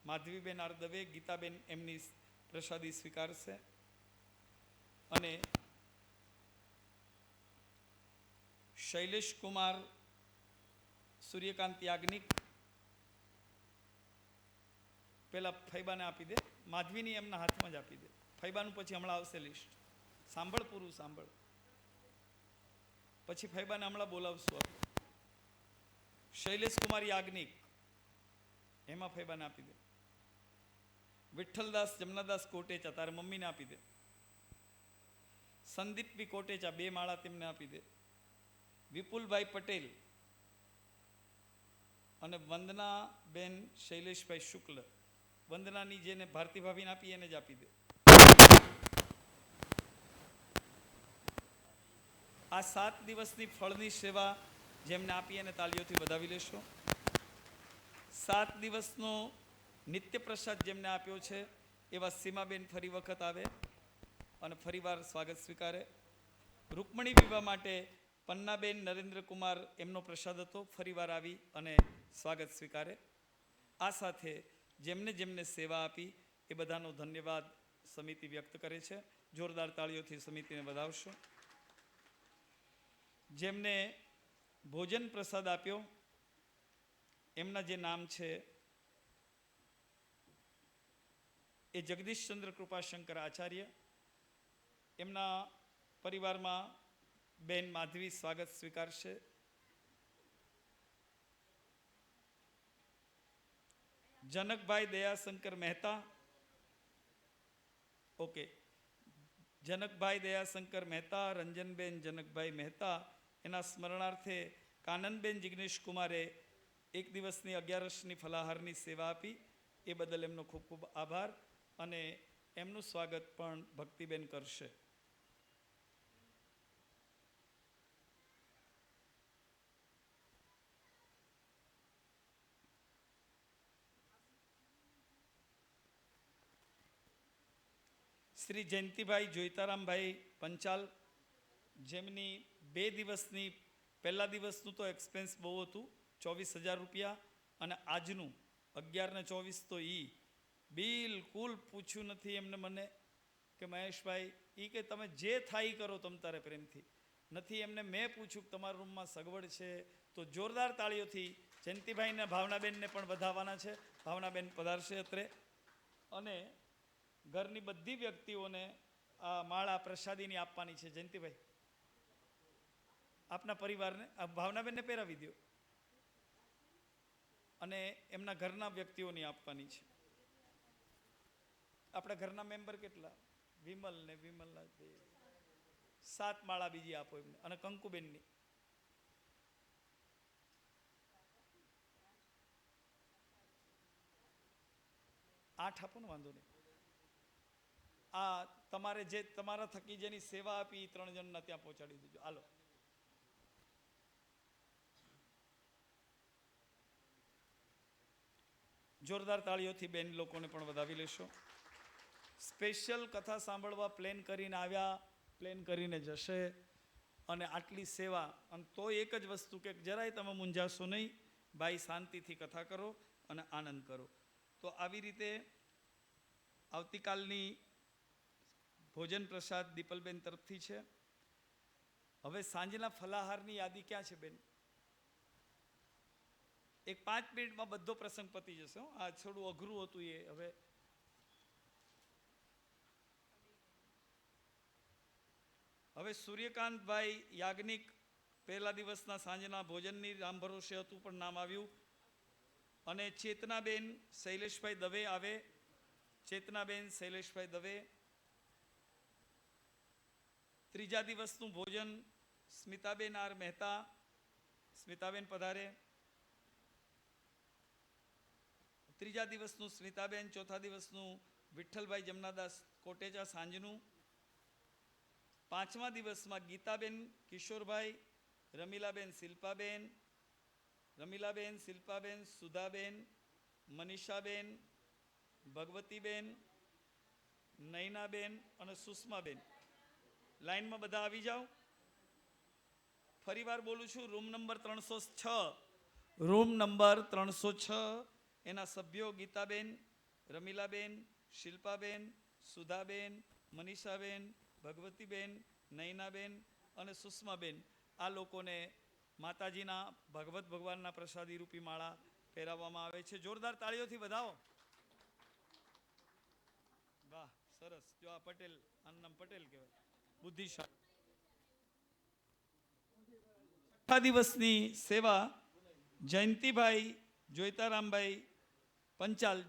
માધવીબેન આર દવે, ગીતાબેન એમની પ્રસાદી સ્વીકારશે. અને શૈલેષ કુમાર, સૂર્યકાંત યાજ્ઞિક, પેલા ફૈબાને આપી દે. માધવીની એમના હાથમાં જ આપી દે. ફૈબાનું પછી હમણાં આવશે લિસ્ટ. સાંભળ, પૂરું સાંભળ, પછી ફૈબાને હમણાં બોલાવશું આપણે. શૈલેષ કુમાર યાજ્ઞિક, એમાં ફૈબાને આપી દે. વિઠ્ઠલદાસ જમનાદાસ કોટેચા, તારે મમ્મીને આપી દે. સંદીપ બી કોટેચા, 2 માળા તેમને આપી દે. વિપુલભાઈ પટેલ અને વંદનાબેન શૈલેષભાઈ શુક્લ, વંદનાની જેને ભારતી ભાભીને આપી એને જ આપી દે. આ 7 દિવસની ફળની સેવા જેમને આપી એને તાલીઓથી વધાવી લેશો. 7 દિવસનો નિત્ય પ્રસાદ જેમને આપ્યો છે એવા સીમાબેન ફરી વખત આવે અને ફરીવાર સ્વાગત સ્વીકારે. રૂકમણી વિવાહ માટે પન્નાબેન નરેન્દ્રકુમાર એમનો પ્રસાદ હતો, ફરીવાર આવી અને સ્વાગત સ્વીકારે. આ સાથે જેમને જેમને સેવા આપી એ બધાનો ધન્યવાદ સમિતિ વ્યક્ત કરે છે. જોરદાર તાળીઓથી સમિતિને વધાવશો. જેમને ભોજન પ્રસાદ આપ્યો એમના જે નામ છે એ જગદીશચંદ્ર કૃપાશંકર આચાર્ય, એમના પરિવારમાં બેન માધવી સ્વાગત સ્વીકારશે. જનકભાઈ દયાશંકર મહેતા, ઓકે, જનકભાઈ દયાશંકર મહેતા, રંજનબેન જનકભાઈ મહેતા, એના સ્મરણાર્થે કાનનબેન જિગ્નેશ કુમારે 1 દિવસની 11સની ફલાહારની સેવા આપી. એ બદલ એમનો ખૂબ ખૂબ આભાર. અને એમનું સ્વાગત પણ ભક્તિબેન કરશે. શ્રી જયંતિભાઈ જોઈતારામભાઈ પંચાલ, જેમની 2 દિવસની, પહેલા દિવસનું તો એક્સપેન્સ બહુ હતું 24,000 રૂપિયા, અને આજનું 11 ને 24 તો બિલકુલ પૂછ્યું નથી એમને મને કે મહેશભાઈ કે તમે જે થાય કરો તમ તારે પ્રેમથી નથી. એમને મેં પૂછ્યું કે તમારા રૂમમાં સગવડ છે? તો જોરદાર તાળીઓથી જયંતિભાઈને ભાવનાબેનને પણ વધાવવાના છે. ભાવનાબેન પધારશે અત્રે અને ઘરની બધી વ્યક્તિઓને આ માળા પ્રસાદીની આપવાની છે. જયંતિભાઈ આપના પરિવારને આ ભાવનાબેનને પહેરાવી દો અને એમના ઘરના વ્યક્તિઓની આપવાની છે. આપણા ઘરના મેમ્બર કેટલા? વિમલ ને વિમલના 7 માળા બીજી આપો એમને અને કંકુબેનની 8 આપો ને, વાંધો નહીં. આ તમારે જે તમારા થકી જેની સેવા આપી એ 3 જણના ત્યાં પહોંચાડી દેજો. હાલો. જોરદાર તાળીઓથી બેન લોકોને પણ વધાવી લેશો. સ્પેશિયલ કથા સાંભળવા પ્લેન કરીને આવ્યા, પ્લેન કરીને જશે અને આટલી સેવા. અને તો એક જ વસ્તુ કે જરાય તમે મૂંઝાશો નહીં, ભાઈ શાંતિથી કથા કરો અને આનંદ કરો. તો આવી રીતે આવતીકાલની ભોજન પ્રસાદ દીપલબેન તરફથી છે. હવે સાંજના ફલાહારની યાદી ક્યાં છે બેન? એક 5 મિનિટમાં બધો પ્રસંગ પતી જશે. આ થોડું અઘરું હતું એ. હવે સૂર્યકાંતભાઈ યાજ્ઞિક પહેલા દિવસના સાંજના ભોજનની રામ ભરોસે હતું પણ નામ આવ્યું. અને ચેતનાબેન શૈલેષભાઈ દવે આવે. ચેતનાબેન શૈલેષભાઈ દવે. ત્રીજા દિવસનું ભોજન સ્મિતાબેન આર મહેતા. સ્મિતાબેન પધારે. ત્રીજા દિવસનું સ્મિતાબેન. ચોથા દિવસનું વિઠ્ઠલભાઈ જમનાદાસ કોટેચા સાંજનું. પાંચમા દિવસમાં ગીતાબેન કિશોરભાઈ, રમીલાબેન શિલ્પાબેન, સુધાબેન, મનીષાબેન, ભગવતીબેન, નયનાબેન અને સુષ્માબેન. લાઈનમાં બધા આવી જાઓ. ફરીવાર બોલું છું, રૂમ નંબર 306 એના સભ્યો ગીતાબેન, રમીલાબેન, શિલ્પાબેન, સુધાબેન, મનીષાબેન, ભગવતીબેન, નયનાબેન અને સુષ્માબેન. આ લોકોને માતાજીના ભગવત ભગવાનના પ્રસાદી રૂપી માળા પહેરાવવામાં આવે છે. જોરદાર તાળીઓથી વધાવો. વાહ, સરસ. જો આ પટેલ, આનું નામ પટેલ કહેવાય, બુદ્ધિશાળી. 6 દિવસની સેવા જયંતિભાઈ જોઈતારામભાઈ પંચાલ.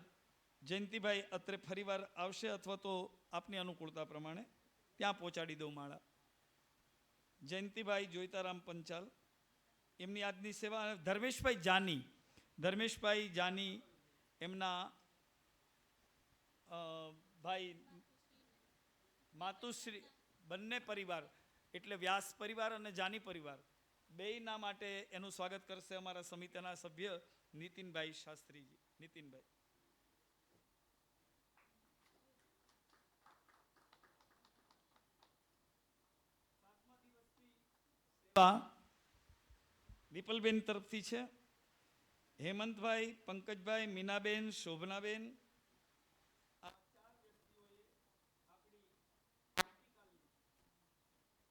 જયંતિભાઈ અત્રે ફરીવાર આવશે અથવા તો આપની અનુકૂળતા પ્રમાણે ત્યાં પહોંચાડી દઉં માળા. જયંતિભાઈ જોઈતારામ પંચાલ એમની આજની સેવા. ધર્મેશભાઈ જાની એમના ભાઈ માતુશ્રી બંને પરિવાર એટલે વ્યાસ પરિવાર અને જાની પરિવાર બેયના માટે એનું સ્વાગત કરશે અમારા સમિતિના સભ્ય નીતિનભાઈ શાસ્ત્રીજી. નીતિનભાઈ. દીપલબેન તરફથી છે. હેમંતભાઈ, પંકજભાઈ, મીનાબેન, શોભનાબેન.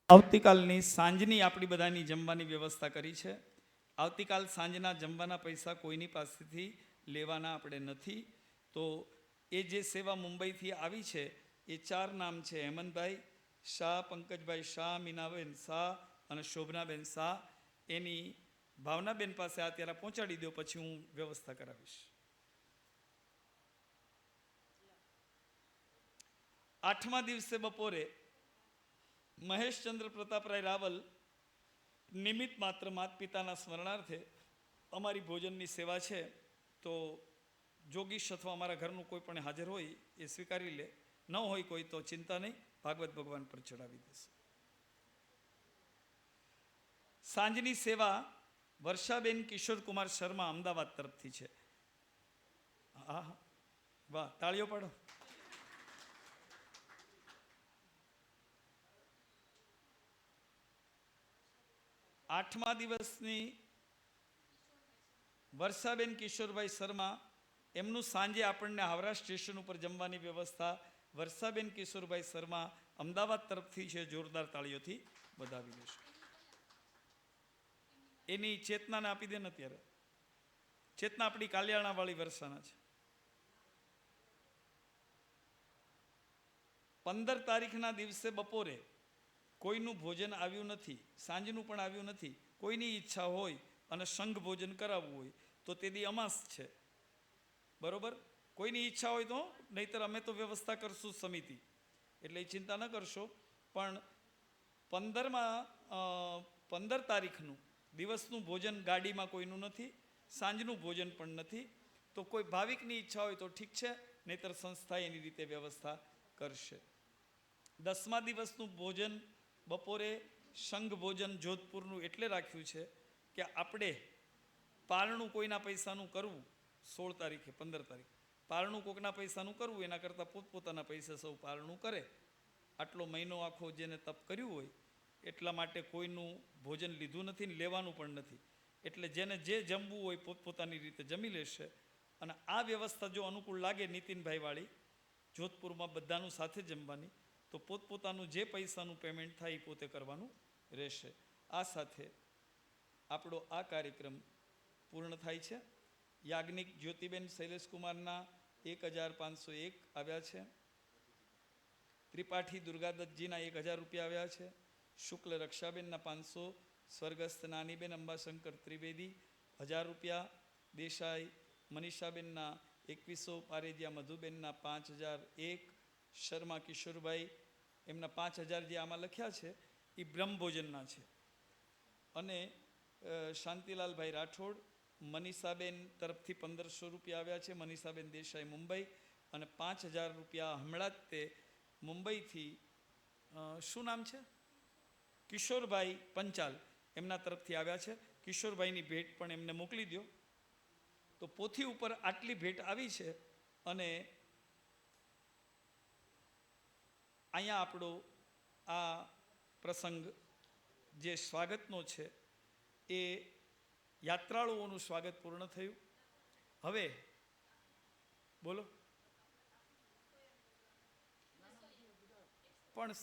આવતીકાલની સાંજની આપણી બધાની જમવાની વ્યવસ્થા કરી છે. આવતીકાલ સાંજના જમવાના પૈસા કોઈની પાસેથી લેવાના આપણે નથી. તો એ જે સેવા મુંબઈથી આવી છે એ 4 નામ છે: હેમંતભાઈ શાહ, પંકજભાઈ શાહ, મીનાબેન શાહ અને શોભનાબેન શાહ. એની ભાવનાબેન પાસે અત્યારે પહોંચાડી દો, પછી હું વ્યવસ્થા કરાવીશ. 8મા દિવસે બપોરે મહેશચંદ્ર પ્રતાપરાય રાવલ નિમિત્ત માત્ર માત પિતાના સ્મરણાર્થે અમારી ભોજનની સેવા છે. તો જોગીશ અથવા અમારા ઘરનું કોઈ પણ હાજર હોય એ સ્વીકારી લે. ન હોય કોઈ તો ચિંતા નહીં, ભાગવત ભગવાન પર ચડાવી દેશે. સાંજની સેવા વર્ષાબેન કિશોરકુમાર શર્મા અમદાવાદ તરફથી છે. હા, વાહ, તાળીઓ પાડો. આઠમા દિવસની વર્ષાબેન કિશોરભાઈ શર્મા એમનું સાંજે આપણને હાવરા સ્ટેશન ઉપર જમવાની વ્યવસ્થા વર્ષાબેન કિશોરભાઈ શર્મા અમદાવાદ તરફથી છે. જોરદાર તાળીઓથી વધાવી લેશું. એની ચેતનાને આપી દે ને અત્યારે. ચેતના આપણી કાલિયાણાવાળી વર્ષાના છે. 15 તારીખના દિવસે બપોરે કોઈનું ભોજન આવ્યું નથી, સાંજનું પણ આવ્યું નથી, કોઈની ઈચ્છા હોય અને સંઘ ભોજન કરાવવું હોય તો તે દી અમાસ છે, બરોબર? કોઈની ઈચ્છા હોય તો, નહીંતર અમે તો વ્યવસ્થા કરશું સમિતિ, એટલે એ ચિંતા ન કરશો. પણ 15 તારીખનું દિવસનું ભોજન ગાડીમાં કોઈનું નથી, સાંજનું ભોજન પણ નથી. તો કોઈ ભાવિકની ઈચ્છા હોય તો ઠીક છે, નહીંતર સંસ્થા એની રીતે વ્યવસ્થા કરશે. 10મા દિવસનું ભોજન બપોરે સંઘ ભોજન જોધપુરનું એટલે રાખ્યું છે કે આપણે પારણું કોઈના પૈસાનું કરવું, 16 તારીખે 15 તારીખ પારણું કોકના પૈસાનું કરવું એના કરતાં પોતપોતાના પૈસા સૌ પારણું કરે. આટલો મહિનો આખો જેને તપ કર્યું હોય એટલા માટે કોઈનું ભોજન લીધું નથી ને લેવાનું પણ નથી. એટલે જેને જે જમવું હોય પોતપોતાની રીતે જમી લેશે. અને આ વ્યવસ્થા જો અનુકૂળ લાગે નીતિનભાઈ વાળી, જોધપુરમાં બધાનું સાથે જમવાની, તો પોતપોતાનું જે પૈસાનું પેમેન્ટ થાય એ પોતે કરવાનું રહેશે. આ સાથે આપણો આ કાર્યક્રમ પૂર્ણ થાય છે. યાજ્ઞિક જ્યોતિબેન શૈલેષકુમારના 1501 આવ્યા છે. ત્રિપાઠી દુર્ગાદત્તજીના 1000 રૂપિયા આવ્યા છે. શુક્લ રક્ષાબેનના 500, સ્વર્ગસ્થ નાનીબેન અંબાશંકર ત્રિવેદી 1000 રૂપિયા, દેસાઈ મનીષાબેનના 2100, પારેજિયા મધુબેનના 5001, શર્મા કિશોરભાઈ એમના 5000 જે આમાં લખ્યા છે એ બ્રહ્મભોજનના છે. અને શાંતિલાલભાઈ રાઠોડ મનીષાબેન તરફથી 1500 રૂપિયા આવ્યા છે. મનીષાબેન દેસાઈ મુંબઈ, અને 5000 રૂપિયા હમણાં જ તે મુંબઈથી શું નામ છે, કિશોરભાઈ પંચાલ એમના તરફથી આવ્યા છે. કિશોરભાઈની ભેટ પણ એમને મોકલી દો. તો પોથી ઉપર આટલી ભેટ આવી છે. અને અહીંયા આપણો આ પ્રસંગ જે સ્વાગતનો છે એ યાત્રાળુઓનું સ્વાગત પૂર્ણ થયું. હવે બોલો. પણ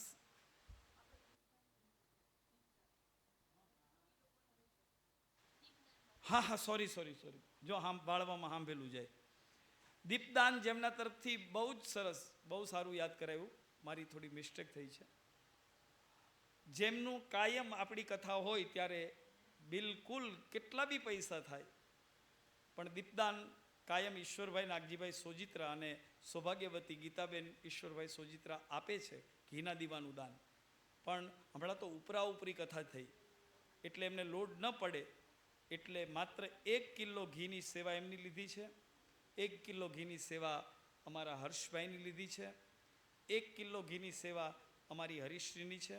હા સોરી, જો વાળવામાં સાંભળેલું જાય. દીપદાન જેમના તરફથી બહુ જ સરસ, બહુ સારું યાદ કરાયું, મારી થોડી મિસ્ટેક થઈ છે. જેમનું કાયમ આપણી કથા હોય ત્યારે બિલકુલ કેટલા બી પૈસા થાય પણ દીપદાન કાયમ ઈશ્વરભાઈ નાગજીભાઈ સોજિત્રા અને સૌભાગ્યવતી ગીતાબેન ઈશ્વરભાઈ સોજિત્રા આપે છે ઘીના દીવાનું દાન. પણ હમણાં તો ઉપરા ઉપરી કથા થઈ એટલે એમને લોડ ન પડે એટલે માત્ર 1 કિલો ઘીની સેવા એમની લીધી છે. 1 કિલો ઘીની સેવા અમારા હર્ષભાઈની લીધી છે. 1 કિલો ઘીની સેવા અમારી હરીશ્રીની છે.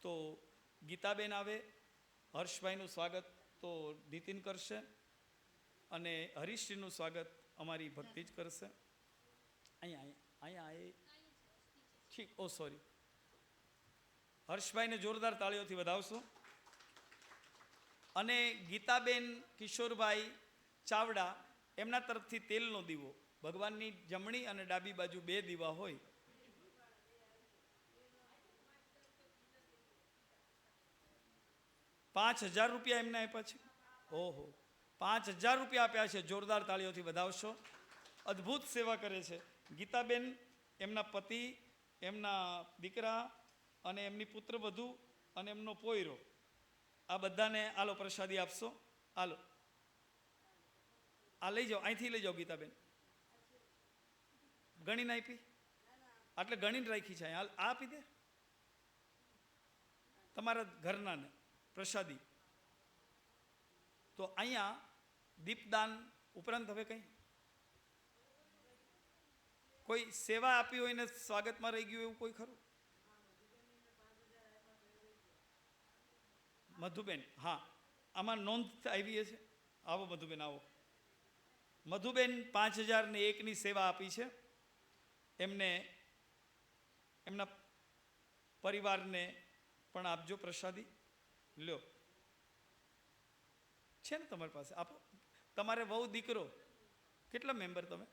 તો ગીતાબેન આવે, હર્ષભાઈનું સ્વાગત તો નીતિન કરશે અને હરીશ્રીનું સ્વાગત અમારી ભક્તિ જ કરશે. અહીંયા ઠીક, ઓ સોરી. હર્ષભાઈને જોરદાર તાળીઓથી વધાવશો. અને ગીતાબેન કિશોરભાઈ ચાવડા એમના તરફથી તેલનો દીવો, ભગવાનની જમણી અને ડાબી બાજુ 2 દીવા હોય. ₹5000 એમને આપ્યા છે. ઓહો, 5000 રૂપિયા આપ્યા છે. જોરદાર તાળીઓથી વધાવશો. અદ્ભુત સેવા કરે છે ગીતાબેન, એમના પતિ, એમના દીકરા અને એમની પુત્રવધુ અને એમનો પોયરો, આ બધાને આલો પ્રસાદી આપશો. આલો, આ લઈ જાઓ, અહીંથી લઈ જાઓ ગીતાબેન. ગણીને આપી, એટલે ગણીને રાખી છે. આ આપી દે તમારા ઘરનાને પ્રસાદી. તો અહીંયા દીપદાન ઉપરાંત હવે કંઈ કોઈ સેવા આપી હોય ને સ્વાગતમાં રહી ગયું એવું કોઈ ખરું? મધુબેન, હા, આમાં નોંધ આવી છે. આવો મધુબેન, આવો. મધુબેન 5001ની સેવા આપી છે. એમને એમના પરિવારને પણ આપજો પ્રસાદી. લ્યો, છે ને તમારી પાસે? આપો. તમારે વહુ દીકરો કેટલા મેમ્બર તમે?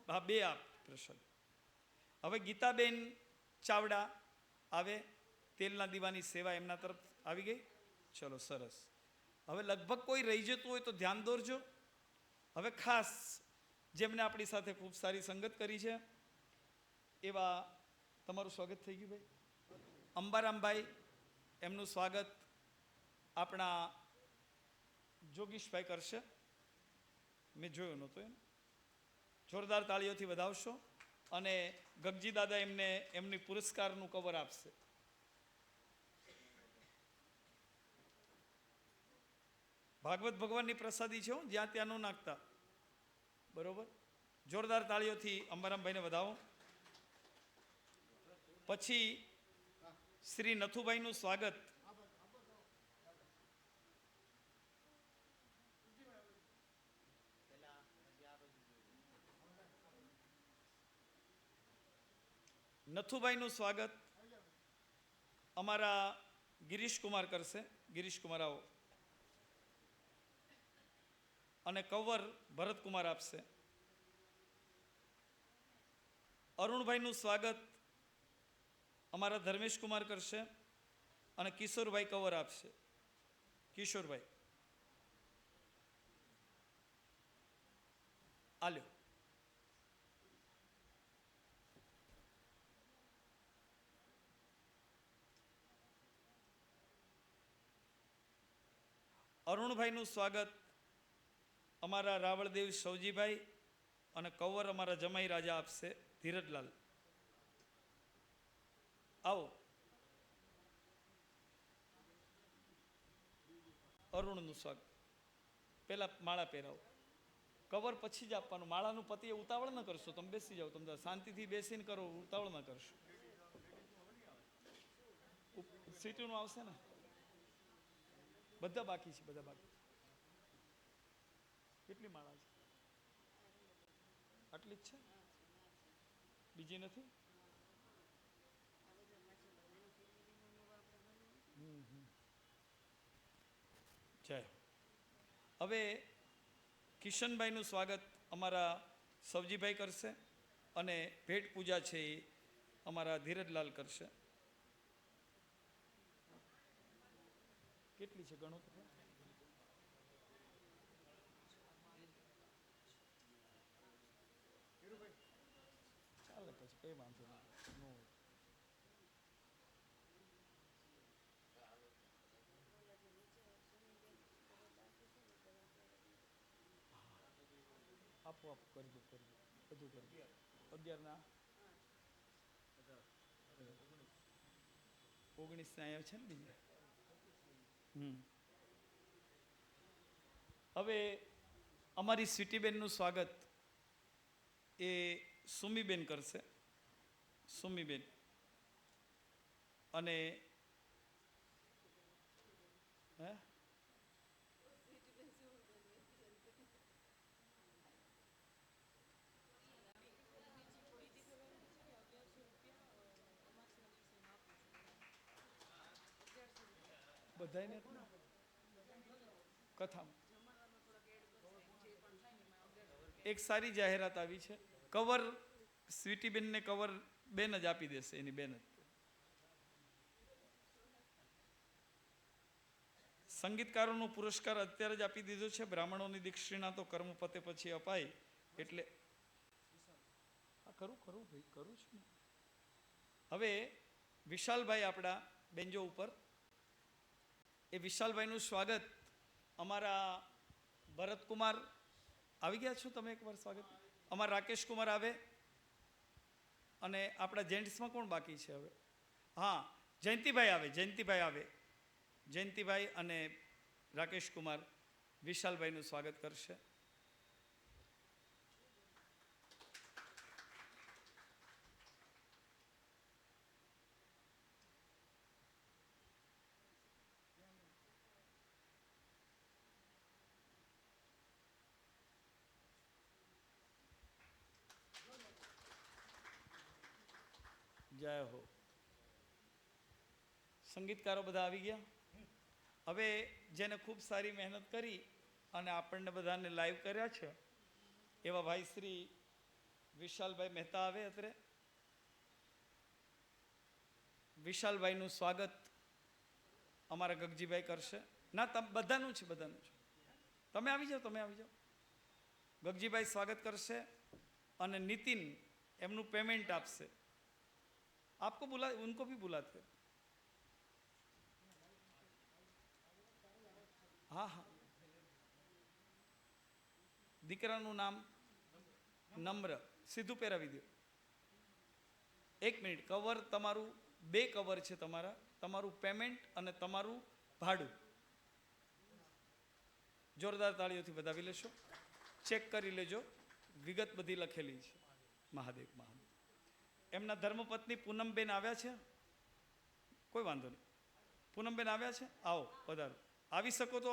હા, 2 આપ પ્રસાદી. હવે ગીતાબેન ચાવડા આવે, તેલના દીવાની સેવા એમના તરફ આવી ગઈ. ચલો, સરસ. હવે લગભગ કોઈ રહી જતું હોય તો ધ્યાન દોરજો. હવે ખાસ જેમને આપણી સાથે ખૂબ સારી સંગત કરી છે એવા તમારું સ્વાગત થઈ ગયું ભાઈ. અંબારામભાઈ, એમનું સ્વાગત આપણા જોગીશભાઈ કરશે. મેં જોયો નહોતો એમ. જોરદાર તાળીઓથી વધાવશો. અને ગગજી દાદા એમને એમની પુરસ્કારનું કવર આપશે. ભાગવત ભગવાનની પ્રસાદી છે, જ્યાં ત્યાં ન નાખતા. બરોબર, જોરદાર તાળીઓથી અંબારામભાઈને વધાવો. પછી શ્રી નથુભાઈનું સ્વાગત નથુભાઈનું સ્વાગત અમારા ગિરીશકુમાર કરશે. ગિરીશકુમાર આવો. અને કવર ભરતકુમાર આપશે. અરુણભાઈનું સ્વાગત અમારા ધર્મેશકુમાર કરશે. અને કિશોરભાઈ કવર આપશે. કિશોરભાઈ આલ્યો. અરુણભાઈનું સ્વાગત અમારા રાવળદેવ સૌજીભાઈ. અને કવર અમારા જમાઈ રાજા આપશે, ધીરજલાલ. આવો. અરુણનું સ્વાગત. પહેલા માળા પહેરાવો. કવર પછી જ આપવાનું. માળાનું પતિએ ઉતાવળ ન કરશો. તમે બેસી જાઓ. તમે શાંતિથી બેસીને કરો, ઉતાવળ ન કરશો. સીટનું આવશે ને? બધા બાકી છે, બધા બાકી. કેટલી માળા છે? આટલી જ છે? બીજી નથી? જય. હવે કિશનભાઈનું સ્વાગત અમારા સવજીભાઈ કરશે. અને ભેટ પૂજા છે એ અમારા ધીરજલાલ કરશે. કેટલી છે ગણો તો? ચાલે પછી કઈ વાંધો નહીં. આપો આપો કરી દો, કરી દો, બધું કરી દો. 11 ના 19 ના આવ્યા છે ને બીજા. હવે અમારી સ્વીટીબેનનું સ્વાગત એ સુમીબેન કરશે. સુમીબેન. અને હે બધાને કથામાં એક સારી જાહેરાત આવી છે. કવર સ્વીટીબેનને કવર બેન જ આપી દેશે, એની બેન જ. સંગીતકારોનો પુરસ્કાર અત્યારે જ આપી દીધો છે. બ્રાહ્મણોની દીક્ષિણા તો કર્મ પતે પછી અપાય. એટલે હા કરું ભાઈ, કરું છું ને. હવે વિશાલભાઈ આપણા બેન્જો ઉપર. એ વિશાલભાઈનું સ્વાગત અમારા ભરતકુમાર આવી ગયા છો તમે એકવાર સ્વાગત. અમારા રાકેશકુમાર આવે. અને આપણા જેન્ટ્સમાં કોણ બાકી છે હવે? હા, જયંતિભાઈ આવે. જયંતિભાઈ આવે. જયંતિભાઈ અને રાકેશકુમાર વિશાલભાઈનું સ્વાગત કરશે. જય હો. સંગીતકારો બધા આવી ગયા. હવે જેને ખૂબ સારી મહેનત કરી અને આપણને બધાને લાઈવ કર્યા છે એવા ભાઈ શ્રી વિશાલભાઈ મહેતા આવે અત્રે. વિશાલભાઈનું સ્વાગત અમારા ગગજીભાઈ કરશે. ના બધાનું છે, બધાનું છે. તમે આવી જાઓ, તમે આવી જાઓ. ગગજીભાઈ સ્વાગત કરશે અને નીતિન એમનું પેમેન્ટ આપશે. आपको बुला, उनको भी बुलाते हैं। हाँ हाँ, દીકરાનું નામ નમ્ર, સીધું પહેરાવી દો. એક મિનિટ, કવર તમારું, 2 કવર છે તમારા, તમારું પેમેન્ટ અને તમારું ભાડું. જોરદાર તાળીઓથી વધાવી લેશો. ચેક કરી લેજો, વિગત બધી લખેલી છે. મહાદેવ મહાદેવ. એમના ધર્મપત્ની પૂનમબેન આવ્યા છે? કોઈ વાંધો નહીં. પૂનમબેન આવ્યા છે? આવો, પધારો. આવી શકો તો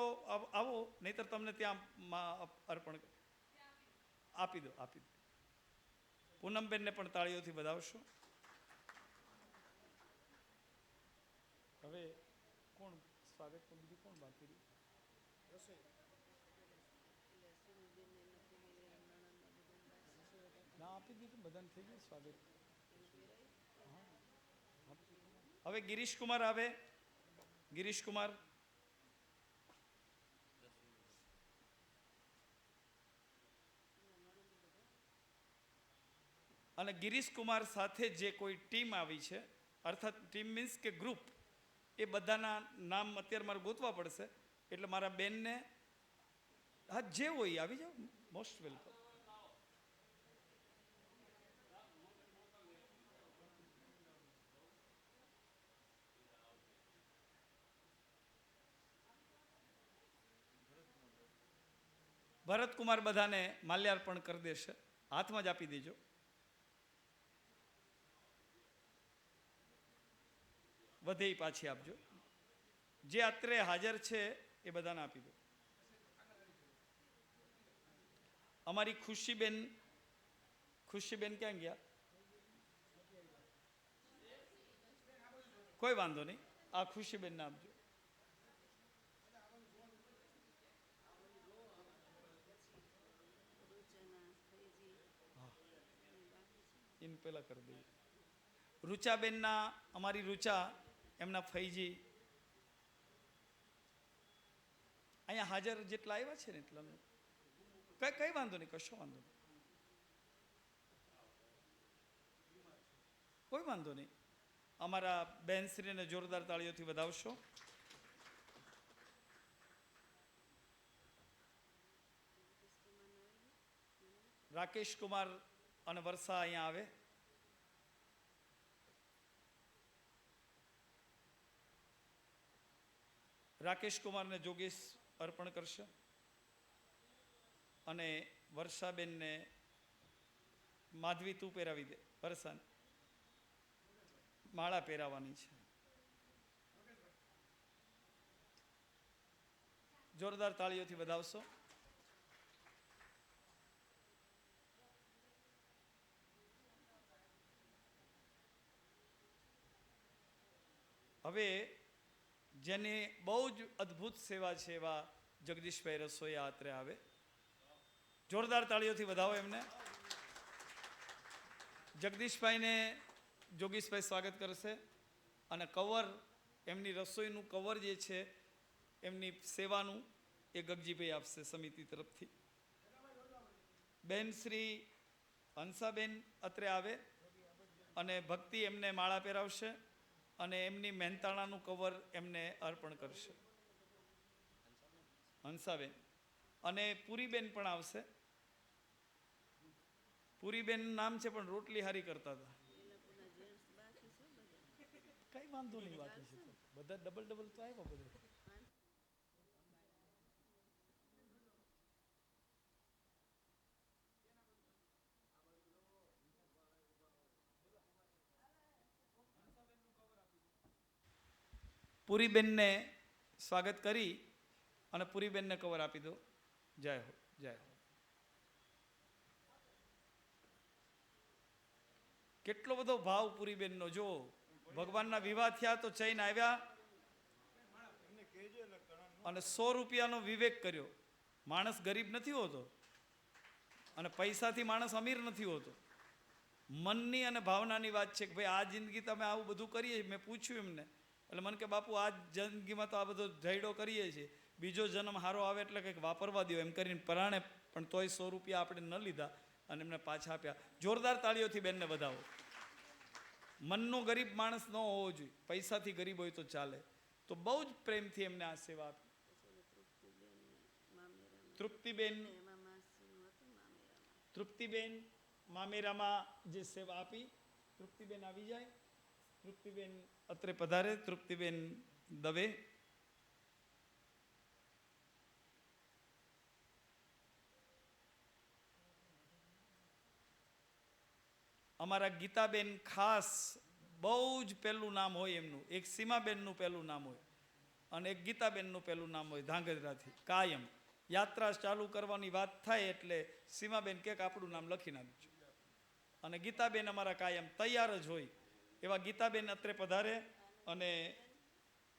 આવો, નહીતર તમને ત્યાં અર્પણ આપી દો, આપી દો. પૂનમબેનને પણ તાળીઓથી વધાવશો. હવે કોણ સ્વાગત, બીજું કોણ બાકી રહ્યું? ના, આપી દીધું, બધાને થઈ ગયું સ્વાગત. હવે ગિરીશ કુમાર આવે. ગિરીશ કુમાર, અને ગિરીશ કુમાર સાથે જે કોઈ ટીમ આવી છે, અર્થાત ટીમ મીન્સ કે ગ્રુપ, એ બધાના નામ અત્યારે મારે ગોતવા પડશે. એટલે મારા બેનને, હા જે હોય આવી જાઓ, મોસ્ટ વેલકમ. ભરતકુમાર બધાને માલ્યાર્પણ કરી દેશે, હાથમાં જ આપી દેજો. વધે પાછી આપજો. જે અત્રે હાજર છે એ બધાને આપી દો. અમારી ખુશીબેન, ખુશીબેન ક્યાં ગયા? કોઈ વાંધો નહીં, આ ખુશીબેનને આપજો. ઇન પેલા કરી દઈએ. રૂચાબેનના, અમારી રૂચા, એમના ફૈજી અહીંયા હાજર જેટલા આવ્યા છે ને એટલાનું કઈ વાંધો નહીં, કશો વાંધો નહીં, કોઈ વાંધો નહીં. અમારા બહેનશ્રીને જોરદાર તાળીઓથી વધાવશો. રાકેશ કુમાર અને વર્ષા અહીંયા આવે. રાકેશ કુમારને જોગેશ અર્પણ કરશે અને વર્ષાબેનને માધવી તું પહેરાવી દે. વર્ષાને માળા પહેરાવવાની છે. જોરદાર તાળીઓથી વધાવશો. હવે જેની બહુ જ અદ્ભુત સેવા છે એવા જગદીશભાઈ રસોઈયા અત્રે આવે. જોરદાર તાળીઓથી વધાવો એમને. જગદીશભાઈને જોગીશભાઈ સ્વાગત કરશે અને કવર, એમની રસોઈનું કવર જે છે એમની સેવાનું, એ ગગજીભાઈ આપશે સમિતિ તરફથી. બેન શ્રી હંસાબેન અત્રે આવે અને ભક્તિ એમને માળા પહેરાવશે અને એમની મહેનતાણાનું કવર એમને અર્પણ કરશે. હંસાબેન અને પૂરીબેન પણ આવશે. પૂરીબેન નામ છે પણ રોટલી હારી કરતા હતા. કઈ વાંધો નહીં, બાકી છે બધા ડબલ ડબલ તો આવ્યા બધા. પૂરીબેનને સ્વાગત કરી અને પૂરીબેનને કવર આપી દો. જય હો, જય હો. કેટલો બધો ભાવ પૂરીબેનનો. જો ભગવાનના વિવાહ થયા તો ચૈન આવ્યા અને 100 રૂપિયાનો વિવેક કર્યો. માણસ ગરીબ નથી હોતો અને પૈસાથી માણસ અમીર નથી હોતો. મનની અને ભાવનાની વાત છે કે ભાઈ આ જિંદગી તમે આવું બધું કરીએ. મેં પૂછ્યું એમને, એટલે મને કે બાપુ આ જિંદગીમાં તો આ બધો જયડો કરીએ છીએ, બીજો જન્મ હારો આવે એટલે કંઈક વાપરવા દો એમ કરીને પરાણે, પણ તોય 100 રૂપિયા આપણે ન લીધા અને એમને પાછા આપ્યા. જોરદાર તાળીઓથી બેનને વધાવો. મનનો ગરીબ માણસ ન હોવો જોઈએ, પૈસાથી ગરીબ હોય તો ચાલે. તો બહુ જ પ્રેમથી એમને આ સેવા આપી. તૃપ્તિબેન મામેરામાં જે સેવા આપી. તૃપ્તિબેન આવી જાય. તૃપ્તિબેન અત્રે પધારે. તૃપ્તિબેન દવે. અમારા ગીતાબેન ખાસ બહુ જ પહેલું નામ હોય એમનું. એક સીમાબેનનું પહેલું નામ હોય અને એક ગીતાબેનનું પહેલું નામ હોય. ધાંગધ્રાથી કાયમ યાત્રા ચાલુ કરવાની વાત થાય એટલે સીમાબેન કે આપણું નામ લખી નાખજો. અને ગીતાબેન અમારા કાયમ તૈયાર જ હોય. એવા ગીતાબેન અત્રે પધારે. અને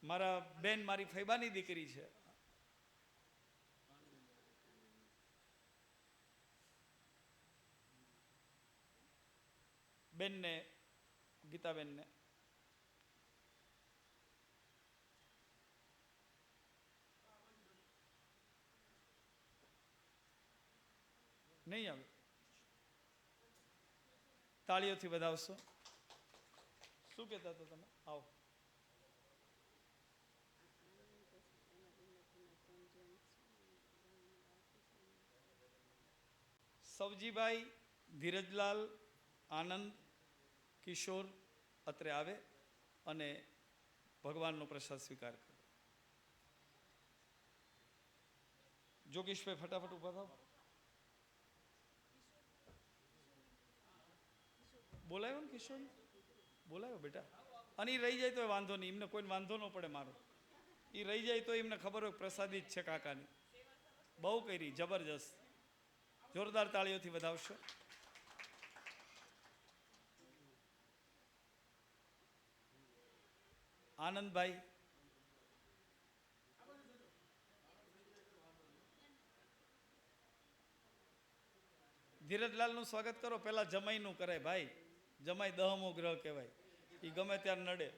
મારા બેન મારી ફૈબાની દીકરી છે. બેનને, ગીતાબેનને નહીં આવે, તાળીઓથી વધાવશો. શું કહેતા હતા તમે? આવો. સવજીભાઈ, ધીરજલાલ, આનંદ, કિશોર અત્રે આવે અને ભગવાનનો પ્રસાદ સ્વીકાર કરે. જોગેશભાઈ ફટાફટ ઉભા થાવ. બોલાયો ને કિશોર? બોલાયો બેટા. અને એ રહી જાય તો વાંધો નહીં, એમને કોઈ વાંધો ન પડે મારો. એ રહી જાય તો એમને ખબર હોય પ્રસાદી જ છે કાકાની. બહુ કરી, જબરજસ્ત. જોરદાર તાળીઓથી વધાવશો. આનંદભાઈ, ધીરજલાલનું સ્વાગત કરો. પેલા જમાઈનું કરાય ભાઈ. જમાઈ દહમો ગ્રહ કહેવાય, એ ગમે ત્યારે નડે.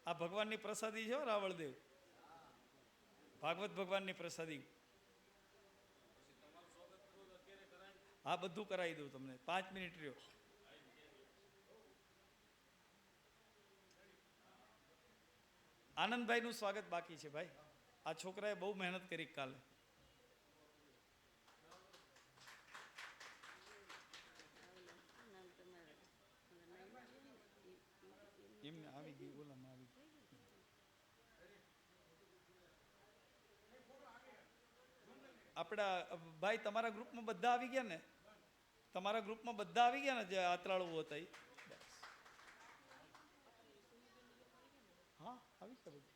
આ ભગવાનની પ્રસાદી છે રાવળદેવ, ભાગવત ભગવાનની પ્રસાદી. હા, બધું કરાવી દઉં તમને. 5 મિનિટ રહ્યો. આનંદભાઈનું સ્વાગત બાકી છે ભાઈ. આ છોકરાએ બહુ મહેનત કરી કાલે. એમને આવી ગઈ, ઓલામાં આવી ગઈ. આપણા ભાઈ તમારા ગ્રુપમાં બધા આવી ગયા ને? તમારા ગ્રુપમાં બધા આવી ગયા ને જે આતરાળુઓ હતા? હા, આવી ગયા બધા.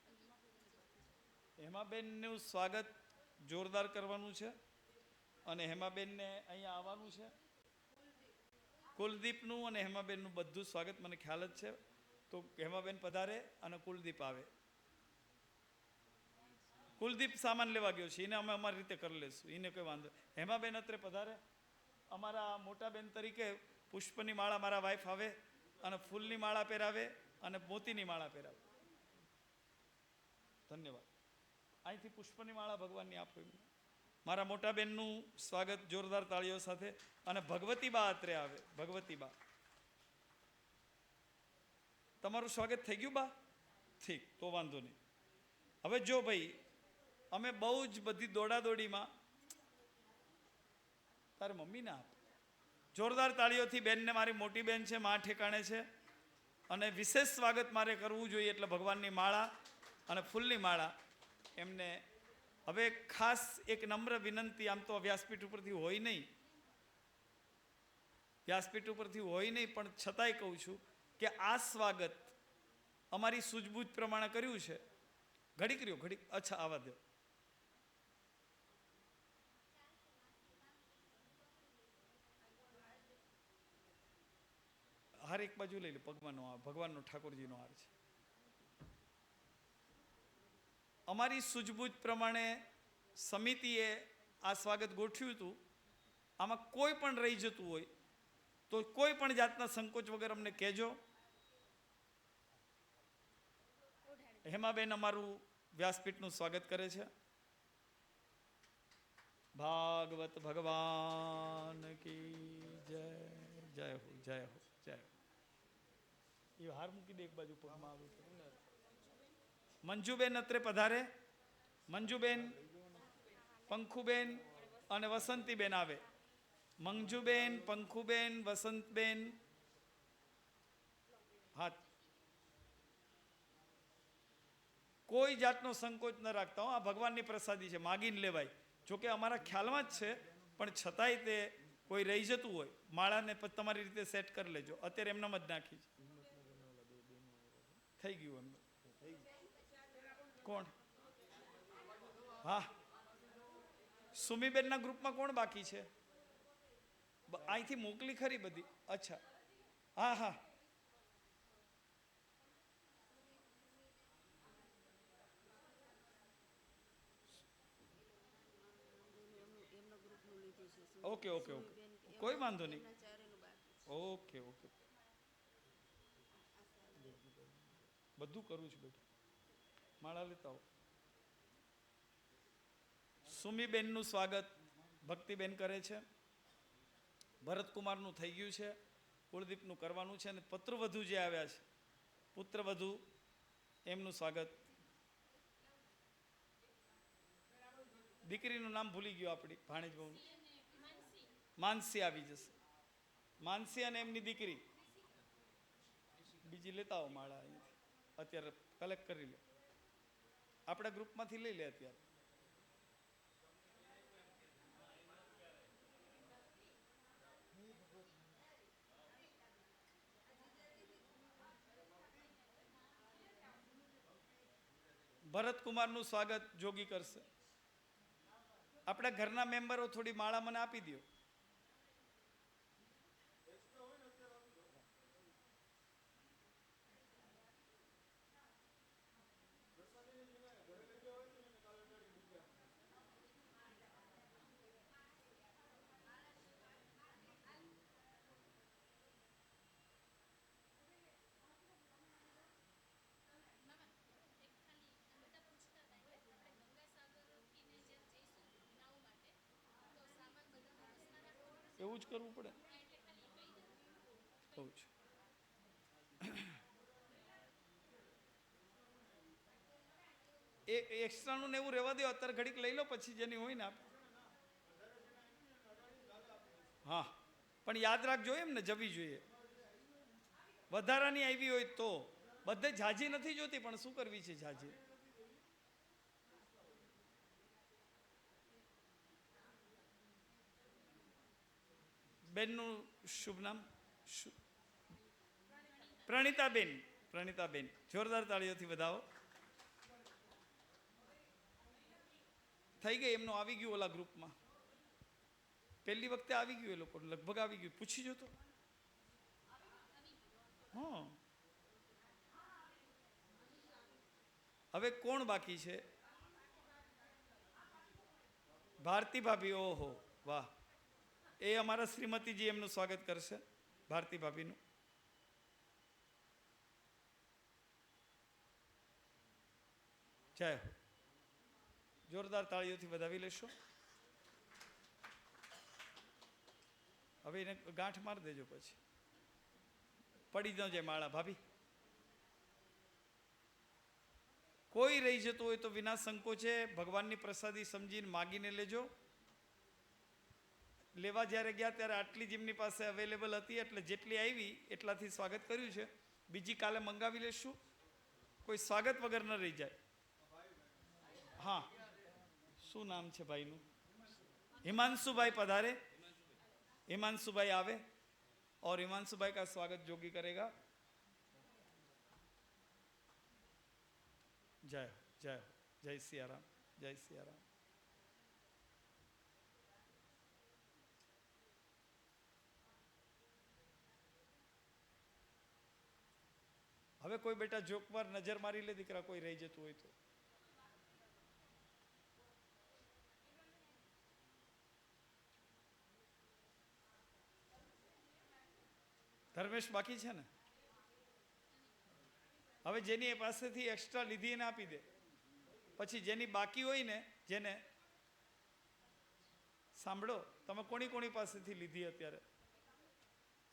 હેમાબેનનું સ્વાગત જોરદાર કરવાનું છે અને હેમાબેનને અહીંયા આવવાનું છે. કુલદીપનું અને હેમાબેનનું બધું સ્વાગત મને ખ્યાલ જ છે. તો હેમાબેન પધારે અને કુલદીપ આવે. કુલદીપ સામાન લેવા ગયો છે, એને અમે અમારી રીતે કરી લઈશું, એને કોઈ વાંધો. હેમાબેન અત્રે પધારે. અમારા મોટા બેન તરીકે પુષ્પની માળા મારા વાઈફ આવે અને ફૂલની માળા પહેરાવે અને મોતીની માળા પહેરાવે. ધન્યવાદ. અહીંથી પુષ્પની માળા ભગવાનની આપો એમને. મારા મોટા બેનનું સ્વાગત જોરદાર તાળીઓ સાથે. અને ભગવતીબા અત્રે આવે. ભગવતીબા, તમારું સ્વાગત થઈ ગયું બા? ઠીક, તો વાંધો નહીં. હવે જો ભાઈ, અમે બહુ જ બધી દોડાદોડીમાં તારે મમ્મીને આપ. જોરદાર તાળીઓથી બેનને, મારી મોટી બેન છે, માં ઠેકાણે છે. અને વિશેષ સ્વાગત મારે કરવું જોઈએ એટલે ભગવાનની માળા અને ફૂલની માળા એમને. હવે ખાસ એક નમ્ર વિનંતી, આમ તો વ્યાસપીઠ ઉપરથી હોય નહીં, વ્યાસપીઠ ઉપરથી હોય નહીં, પણ છતાંય કહું છું કે આ સ્વાગત અમારી સૂઝબૂઝ પ્રમાણે કર્યું છે. ઘડીક રહ્યો, ઘડીક. અચ્છા, આવા દો. હાર એક બાજુ લઈ લો. ભગવાનનો ઠાકોરજીનો હાર છે. અમારી સૂઝબૂઝ પ્રમાણે સમિતિએ આ સ્વાગત ગોઠવ્યું હતું. આમાં કોઈ પણ રહી જતું હોય તો કોઈ પણ જાતના સંકોચ વગર અમને કહેજો. હેમાબેન અમારું વ્યાસપીઠનું સ્વાગત કરે છે. ભાગવત ભગવાન કી જય જય હો જય હો જય હો. એ હાર મૂકી દે એક બાજુ પગમાં આવે તો. મંજુબેન અત્રે પધારે. મંજુબેન, પંખુબેન અને વસંતીબેન આવે. મંજુબેન, પંખુબેન, વસંતબેન. હા, કોઈ જાતનો સંકોચ ન રાખતા હો. આ ભગવાનની પ્રસાદી છે, માગીને લેવાય. જોકે અમારા ખ્યાલમાં જ છે, પણ છતાંય તે કોઈ રહી જતું હોય માળાને તમારી રીતે સેટ કરી લેજો. અત્યારે એમનામ જ નાખી છે. થઈ ગયું એમનું. કોણ? હા, સુમીબેનના ગ્રુપમાં કોણ બાકી છે? અહીંથી મોકલી ખરી બધી. અચ્છા, હા હા. ઓકે ઓકે ઓકે, કોઈ વાંધો નહીં. ઓકે ઓકે, બધું કરું છું બેટા. માળા લેતા હો. સુમીબેનનું સ્વાગત ભક્તિબેન કરે છે. ભરતકુમારનું થઈ ગયું છે. કુળદીપનું કરવાનું છે. અને પત્રવધુ જે આવ્યા છે, પુત્રવધુ, એમનું સ્વાગત. દીકરીનું નામ ભૂલી ગયો આપણી ભાણેજ બહુનું. માનસી આવી જશે. માનસી અને એમની દીકરી. બીજી લેતા આવો માળા અહીંથી. અત્યારે કલેક્ટ કરી લે. આપણા ગ્રુપમાંથી લઈ લે અત્યારે. ભરતકુમારનું સ્વાગત જોગી કરશે. આપણા ઘરના મેમ્બરો થોડી માળા મને આપી દો. એવું જ કરવું પડે. કહું છું. એ એક્સ્ટ્રાનું ને એવું રહેવા દો. અત્યારે ઘડીક લઈ લો, પછી જેની હોય ને આપ. હા, પણ યાદ રાખજો એમ ને, જવી જોઈએ. વધારાની આવી હોય તો. બધે ઝાઝી નથી જોતી, પણ શું કરવી છે ઝાઝી. બેનનું શુભ નામ? પ્રણીતાબેન. પ્રણીતાબેન, જોરદાર તાળીઓથી વધાવો. થઈ ગઈ, એમનું આવી ગયું ઓલા ગ્રુપમાં. પહેલી વખતે આવી ગયું એ લોકો, લગભગ આવી ગયું. પૂછી જો તો. હા, હવે કોણ બાકી છે? ભારતી ભાભી. ઓહો વાહ. એ અમારા શ્રીમતીજી એમનું સ્વાગત કરશે, ભારતી ભાભીનું. જય હો. જોરદાર તાળીઓથી વધાવી લેશો. હવે એને ગાંઠ મારી દેજો, પછી પડી ન જાય માળા. ભાભી, કોઈ રહી જતું હોય તો વિના સંકોચે ભગવાનની પ્રસાદી સમજીને માગીને લેજો. લેવા જ્યારે ગયા ત્યારે આટલી જ એમની પાસે અવેલેબલ હતી, એટલે જેટલી આવી એટલાથી સ્વાગત કર્યું છે. બીજી કાલે મંગાવી લેશું. કોઈ સ્વાગત વગર ન રહી જાય. હા, શું નામ છે ભાઈનું? हिमांशुभाई पधारे. हिमांशुभाई आवे और हिमांशुभाई का स्वागत जोगी करेगा. जय जय जय सियाराम, जय सियाराम. હવે કોઈ બેટા જોક પર નજર મારી લે દીકરા, કોઈ રહી જતું હોય તો. ધર્મેશ બાકી છે ને? હવે જેની પાસેથી એક્સ્ટ્રા લીધી એને આપી દે. પછી જેની બાકી હોય ને, જેને સાંભળો, તમે કોની કોની પાસેથી લીધી અત્યારે?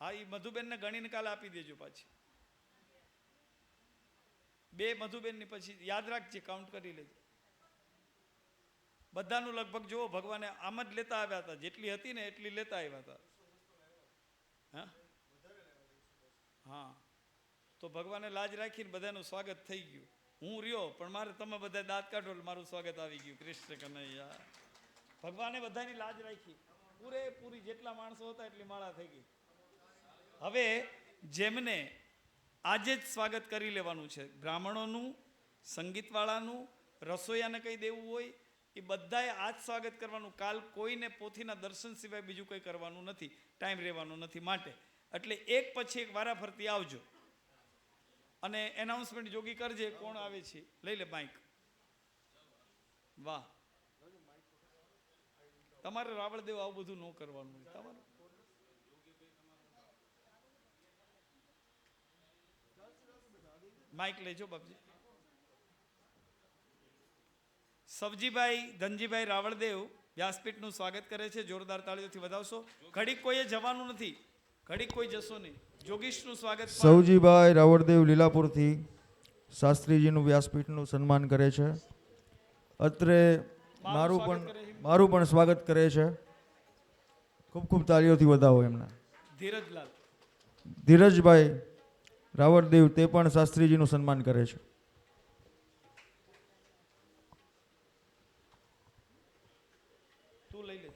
હા, એ મધુબેનને ગણીને કાલે આપી દેજો પાછી. 2 મધુબેનની પછી યાદ રાખજે, કાઉન્ટ કરી લેજે. બધાનું લગભગ જુઓ, ભગવાને આમ જ લેતા આવ્યા હતા, જેટલી હતી ને એટલી લેતા આવ્યા હતા. હા હા, તો ભગવાને લાજ રાખીને બધાનું સ્વાગત થઈ ગયું. હું રહ્યો પણ મારે તમે બધા દાંત કાઢો એટલે મારું સ્વાગત આવી ગયું. કૃષ્ણ કનૈયા. ભગવાને બધાની લાજ રાખી, પૂરેપૂરી જેટલા માણસો હતા એટલી માળા થઈ ગઈ. હવે જેમને આજે જ સ્વાગત કરી લેવાનું છે, બ્રાહ્મણોનું, સંગીતવાળાનું, રસોઈયાને કંઈ દેવું હોય એ બધાએ આજ સ્વાગત કરવાનું. કાલ કોઈને પોથીના દર્શન સિવાય બીજું કંઈ કરવાનું નથી, ટાઈમ રહેવાનો નથી. માટે એટલે એક પછી એક વારા ફરતી આવજો અને એનાઉન્સમેન્ટ જોગી કરજે કોણ આવે છે. લઈ લે માઇક. વાહ, તમારે રાવળદેવ આવું બધું ન કરવાનું હોય તમારે. માઇક લેજો બાપજી. સવજીભાઈ ધનજીભાઈ રાવળદેવ વ્યાસપીઠનું સ્વાગત કરે છે, જોરદાર તાળીઓથી વધાવશો. ઘડીક કોઈએ જવાનું નથી, ઘડીક કોઈ જશો નહીં. જોગીશનું સ્વાગત સૌજીભાઈ રાવળદેવ લીલાપુરથી શાસ્ત્રીજીનું વ્યાસપીઠનું સન્માન કરે છે. અત્રે મારું પણ સ્વાગત કરે છે. ખૂબ ખૂબ તાળીઓથી વધાવો એમને. ધીરજલાલ ધીરજભાઈ રાવળદેવ તે પણ શાસ્ત્રીજીનું સન્માન કરે છે. તું લઈ લે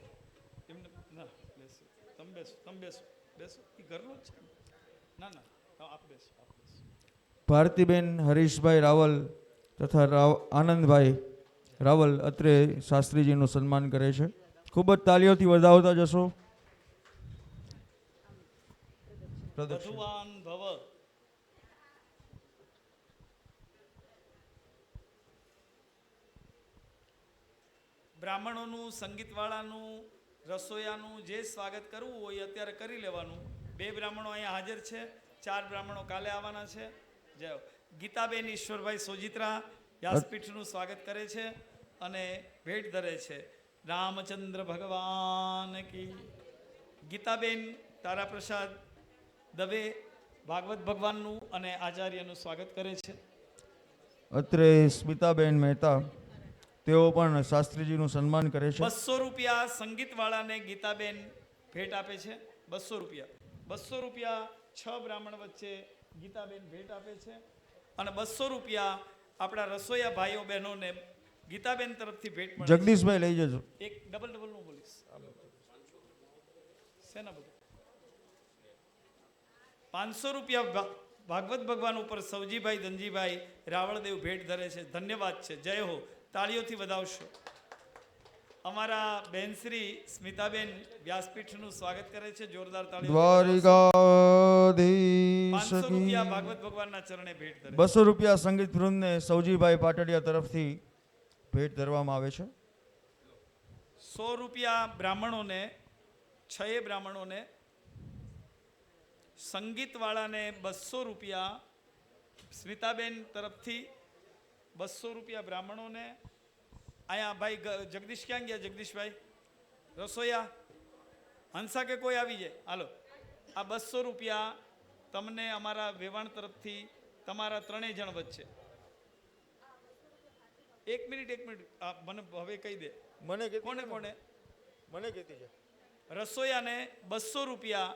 એમને. ના બેસો, તમે બેસો, તમે બેસો, બેસો. એ ઘરનો જ છે. ના ના, આપ બેસો, આપ બેસો. ભારતીબેન હરીશભાઈ રાવલ તથા આનંદભાઈ રાવલ અત્રે શાસ્ત્રીજીનું સન્માન કરે છે. ખૂબ જ તાળીઓથી વધાવતા જશો. વધુવાન ભવ. બ્રાહ્મણોનું, સંગીતવાળાનું, રસોઈયાનું જે સ્વાગત કરવું હોય અત્યારે કરી લેવાનું. 2 બ્રાહ્મણો અહીંયા હાજર છે, 4 બ્રાહ્મણો કાલે આવવાના છે. જય હો. ગીતાબેન ઈશ્વરભાઈ સોજિત્રા વ્યાસપીઠનું સ્વાગત કરે છે અને ભેટ ધરે છે. રામચંદ્ર ભગવાન કી. ગીતાબેન તારાપ્રસાદ દવે ભાગવત ભગવાનનું અને આચાર્યનું સ્વાગત કરે છે. અત્રે સ્મિતાબેન મહેતા તેઓ પણ શાસ્ત્રીજીનું સન્માન કરે છે. 200 રૂપિયા સંગીતવાળાને ગીતાબેન ભેટ આપે છે. 200 રૂપિયા, 200 રૂપિયા 6 બ્રાહ્મણ વચ્ચે ગીતાબેન ભેટ આપે છે. અને 200 રૂપિયા આપણા રસોઈયા ભાઈઓ બહેનોને ગીતાબેન તરફથી ભેટ મળે છે. જગદીશભાઈ લઈ જજો. એક ડબલ નું બોલીશ. શેના બધું 500 રૂપિયા ભાગવત ભગવાન ઉપર સવજીભાઈ ધનજીભાઈ રાવળદેવ ભેટ ધરે છે. ધન્યવાદ છે. જય હો. તાળીઓથી વધાવશો. અમારા બહેનશ્રી સ્મિતાબેન વ્યાસપીઠનું સ્વાગત કરે છે, જોરદાર તાળીઓ. દ્વારિકાધીશ 500 રૂપિયા ભાગવત ભગવાનના ચરણે ભેટ ધરે. 200 રૂપિયા સંગીત વૃંદને સૌજીભાઈ પાટડિયા તરફથી ભેટ ધરવામાં આવે છે. 100 રૂપિયા બ્રાહ્મણોને, 6 બ્રાહ્મણોને. સંગીતવાળાને 200 રૂપિયા સ્મિતાબેન તરફથી. 200 રૂપિયા બ્રાહ્મણોને. અહીંયા ભાઈ જગદીશ ક્યાં ગયા? જગદીશભાઈ રસોઈયા હંસા કે કોઈ આવી જાય? હાલો, આ 200 રૂપિયા તમને અમારા વેવાણ તરફથી તમારા 3 જણ વચ્ચે. એક મિનિટ મને હવે કહી દે. કોને કોને? મને કીધી છે. રસોઈયાને 200 રૂપિયા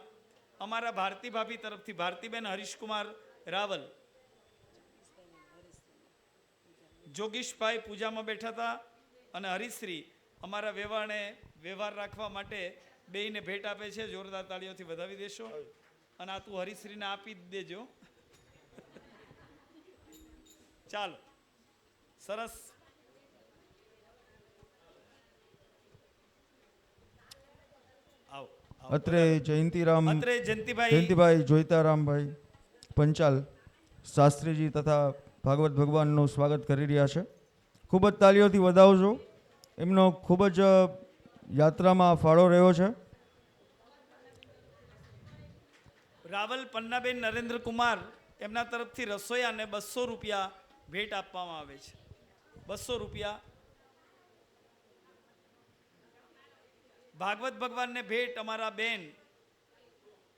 અમારા ભારતી ભાભી તરફથી. ભારતીબેન હરીશકુમાર રાવલ. જોગીશભાઈ પૂજામાં બેઠા હતા અને હરીશ્રી અમારા વેવાણે વ્યવહાર રાખવા માટે બેયને ભેટ આપે છે. જોરદાર તાળીઓથી વધાવી દેશો. અને આ તું હરીશ્રીને આપી જ દેજો. ચાલો, સરસ. આવો. અત્રે જયંતિભાઈ જોઈતારામભાઈ પંચાલ શાસ્ત્રીજી તથા ભાગવત ભગવાનનું સ્વાગત કરી રહ્યા છે. ખૂબ જ તાળીઓથી વધાવજો. એમનો ખૂબ જ યાત્રામાં ફાળો રહ્યો છે. રાવલ પન્નાબેન નરેન્દ્રકુમાર એમના તરફથી રસોઈયાને 200 રૂપિયા ભેટ આપવામાં આવે છે. 200 રૂપિયા. ભાગવત ભગવાનને ભેટ અમારા બેન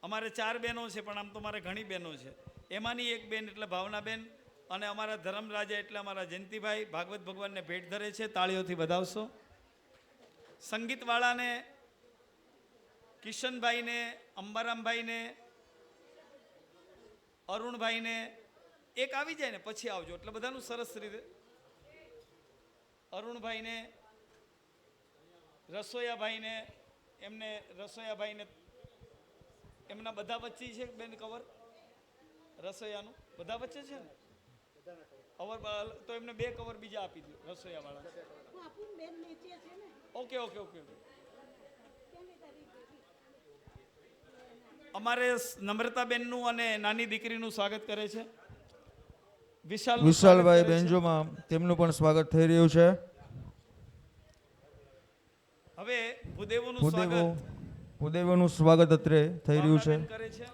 અમારે 4 બહેનો છે, પણ આમ તો મારે ઘણી બહેનો છે. એમાંની એક બેન એટલે ભાવનાબેન અને અમારા ધર્મરાજા એટલે અમારા જયંતિભાઈ ભાગવત ભગવાનને ભેટ ધરે છે. તાળીઓથી વધાવશો. સંગીતવાળાને, કિશનભાઈને, અંબારામભાઈને, અરુણભાઈને એક આવી જાય ને પછી આવજો એટલે બધાનું સરસ રીતે. અરુણભાઈને, રસોયાભાઈને, એમને રસોયાભાઈને એમના બધા વચ્ચે છે બેન કવર રસોયાનું બધા વચ્ચે છે ને કવર તો એમને 2 કવર બીજા આપી દો રસોયાવાળા. Okay okay okay okay. અમારે નમ્રતાબેનનું અને નાની દીકરીનું સ્વાગત કરે છે. વિશાલભાઈ બેન્જોમાં તેમનું પણ સ્વાગત થઈ રહ્યું છે. હવે ભૂદેવોનું સ્વાગત ભૂદેવોનું સ્વાગત અત્રે થઈ રહ્યું છે. કરે છે.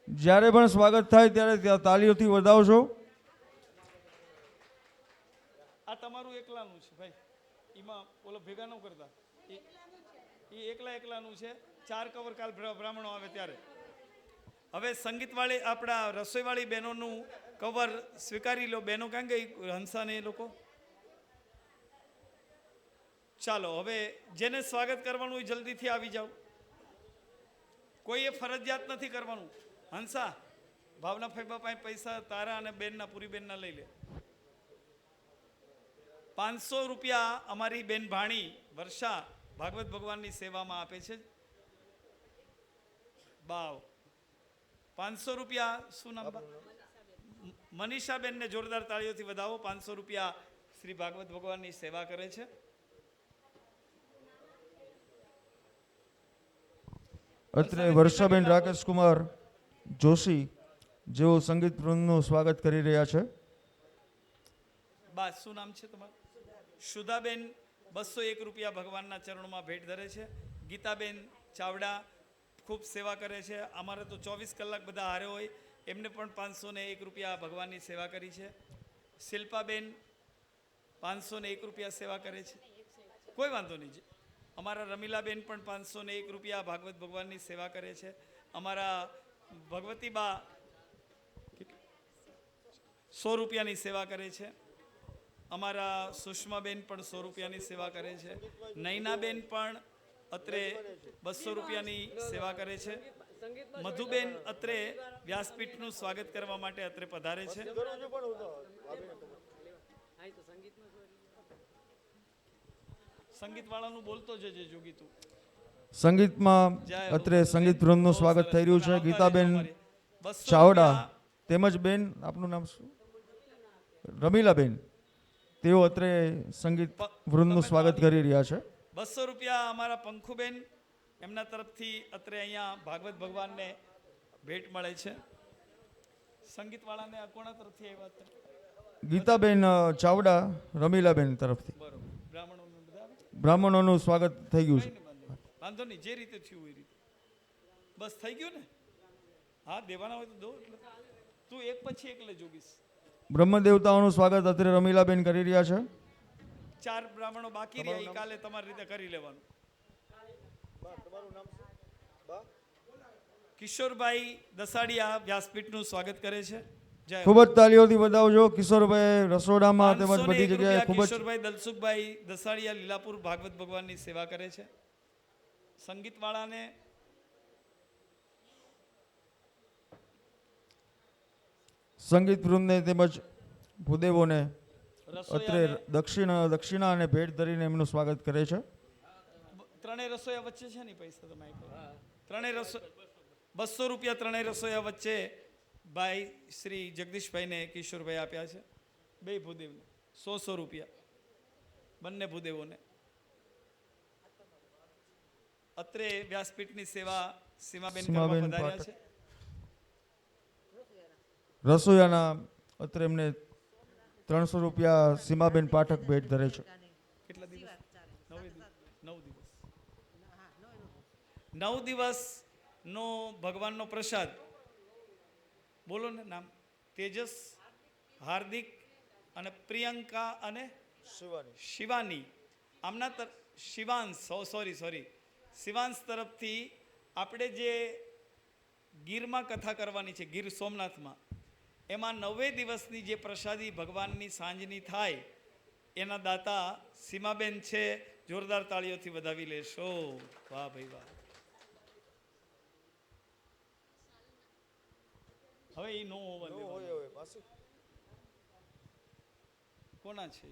જ્યારે પણ સ્વાગત થાય ત્યારે તાળીઓથી વધાવશો. આ તમારું એકલાનું છે ભાઈ, એમાં ઓલો ભેગા ન કરતા. એ એકલાનું છે. 4 કવર કાલ બ્રાહ્મણો આવે ત્યારે. હવે સંગીતવાળી આપણા રસોઈવાળી બહેનોનું કવર સ્વીકારી લો. બહેનો કાં ગઈ હંસાને એ લોકો? ચાલો હવે જેને સ્વાગત કરવાનું હોય જલ્દીથી આવી જાઓ. કોઈએ ફરજિયાત નથી કરવાનું. હંસા, ભાવના ફેબા પાસે પૈસા તારા અને બેનના પૂરી બેનના લઈ લે. 500 રૂપિયા અમારી બેન ભાણી વર્ષા ભાગવત ભગવાનની સેવામાં આપે છે. બાવ 500 રૂપિયા. શું નામ? મનીષાબેનને જોરદાર તાળીઓથી વધાવો. 500 રૂપિયા શ્રી ભાગવત ભગવાનની સેવા કરે છે. અત્રે વર્ષાબેન રાકેશકુમાર જોશી જેઓ સંગીત વૃંદનું સ્વાગત કરી રહ્યા છે. બા શું નામ છે તમારું? સુધાબેન 201 રૂપિયા ભગવાનના ચરણોમાં ભેટ ધરે છે. ગીતાબેન ચાવડા ખૂબ સેવા કરે છે. અમારે તો 24 કલાક બધા હારે હોય. એમને પણ 501 રૂપિયા ભગવાનની સેવા કરી છે. શિલ્પાબેન 501 રૂપિયા સેવા કરે છે. કોઈ વાંધો નહીં. અમારા રમીલાબેન પણ 501 રૂપિયા ભાગવત ભગવાનની સેવા કરે છે. અમારા ભગવતીબા 100 રૂપિયાની સેવા કરે છે. અમારા સુષ્માબેન પણ 100 રૂપિયાની સેવા કરે છે. નૈનાબેન પણ અત્રે 200 રૂપિયાની સેવા કરે છે. મધુબેન અત્રે વ્યાસપીઠનું સ્વાગત કરવા માટે અત્રે પધારે છે. સંગીતવાળાનું બોલતો જજે જોગી તું. સંગીતમાં અત્રે સંગીત વૃંદનું સ્વાગત થઈ રહ્યું છે. ગીતાબેન ચાવડા તેમજ બેન આપનું નામ શું? રમીલાબેન, તેઓ અત્રે સંગીત વૃંદનું સ્વાગત કરી રહ્યા છે. 200 રૂપિયા અમારા પંખુબેન એમના તરફથી અત્રે અહીંયા ભાગવત ભગવાનને ભેટ મળે છે. સંગીતવાળાને કોના તરફથી આવ્યા હતા? ગીતાબેન ચાવડા રમીલાબેન તરફથી. બરોબર. બ્રાહ્મણોનું સ્વાગત થઈ ગયું છે. વાંધો નહીં, જે રીતે થયું એ રીતે. બસ થઈ ગયું ને? હા, દેવાના હોય તો દો. એટલે તું એક પછી એક લે જોગીશ. બ્રહ્મ દેવતાઓનું સ્વાગત અત્રે રમીલાબેન કરી રહ્યા છે. 4 બ્રાહ્મણો બાકી રહ્યા, એ કાલે તમારી રીતે કરી લેવાનું. કિશોરભાઈ દસાડિયા વ્યાસપીઠનું સ્વાગત કરે છે. ખૂબ જ તાલીઓથી વધાવજો. કિશોરભાઈ રસોડામાં તેમજ બધી જગ્યાએ ખૂબ જ. કિશોરભાઈ દલસુખભાઈ દસાડિયા લીલાપુર ભાગવત ભગવાનની સેવા કરે છે. સંગીતવાળાને સંગીત વૃંદને તેમજ ભૂદેવોને અત્રે દક્ષિણા અને ભેટ ધરીને એમનું સ્વાગત કરે છે. ત્રણેય રસોયા વચ્ચે છે ને પૈસા તમે ત્રણેય 200 રૂપિયા ત્રણેય રસોયા વચ્ચે ભાઈ શ્રી જગદીશભાઈને કિશોરભાઈ આપ્યા છે. 2 ભૂદેવને 100 રૂપિયા બંને ભૂદેવોને. અત્રે વ્યાસપીઠની સેવા સીમાબેન કરવા પધાર્યા છે. રસોયાના અત્રે એમને 300 રૂપિયા સીમાબેન પાઠક ભેટ ધરે છે. કેટલા દિવસ? 9 દિવસનો ભગવાનનો પ્રસાદ. બોલો ને નામ. તેજસ, હાર્દિક અને પ્રિયંકા અને શિવાની. આમના શિવાંશ, સોરી શિવાંશ તરફથી આપણે જે ગીરમાં કથા કરવાની છે, ગીર સોમનાથમાં, એમાં 9 દિવસની જે પ્રસાદી ભગવાનની સાંજની થાય એના દાતા સીમાબેન છે. જોરદાર તાળીઓથી વધાવી લેશો. વાહ ભાઈ વાહ. હવે એ નો હોવા દેવાનું. કોના છે?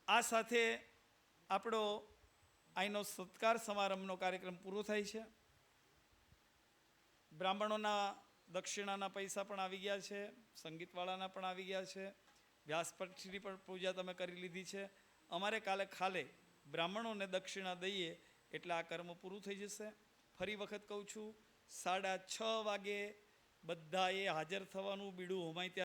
આ સાથે આપણો અહીંનો સત્કાર સમારંભનો કાર્યક્રમ પૂરો થાય છે. બ્રાહ્મણોના દક્ષિણાના પૈસા પણ આવી ગયા છે, સંગીતવાળાના પણ આવી ગયા છે, વ્યાસપક્ષની પણ પૂજા તમે કરી લીધી છે. અમારે કાલે ખાલે બ્રાહ્મણોને દક્ષિણા દઈએ એટલે આ કર્મ પૂરું થઈ જશે. ફરી વખત કહું છું, 6:30 વાગે બધાએ હાજર થવાનું. બીડું હોમાય ત્યાં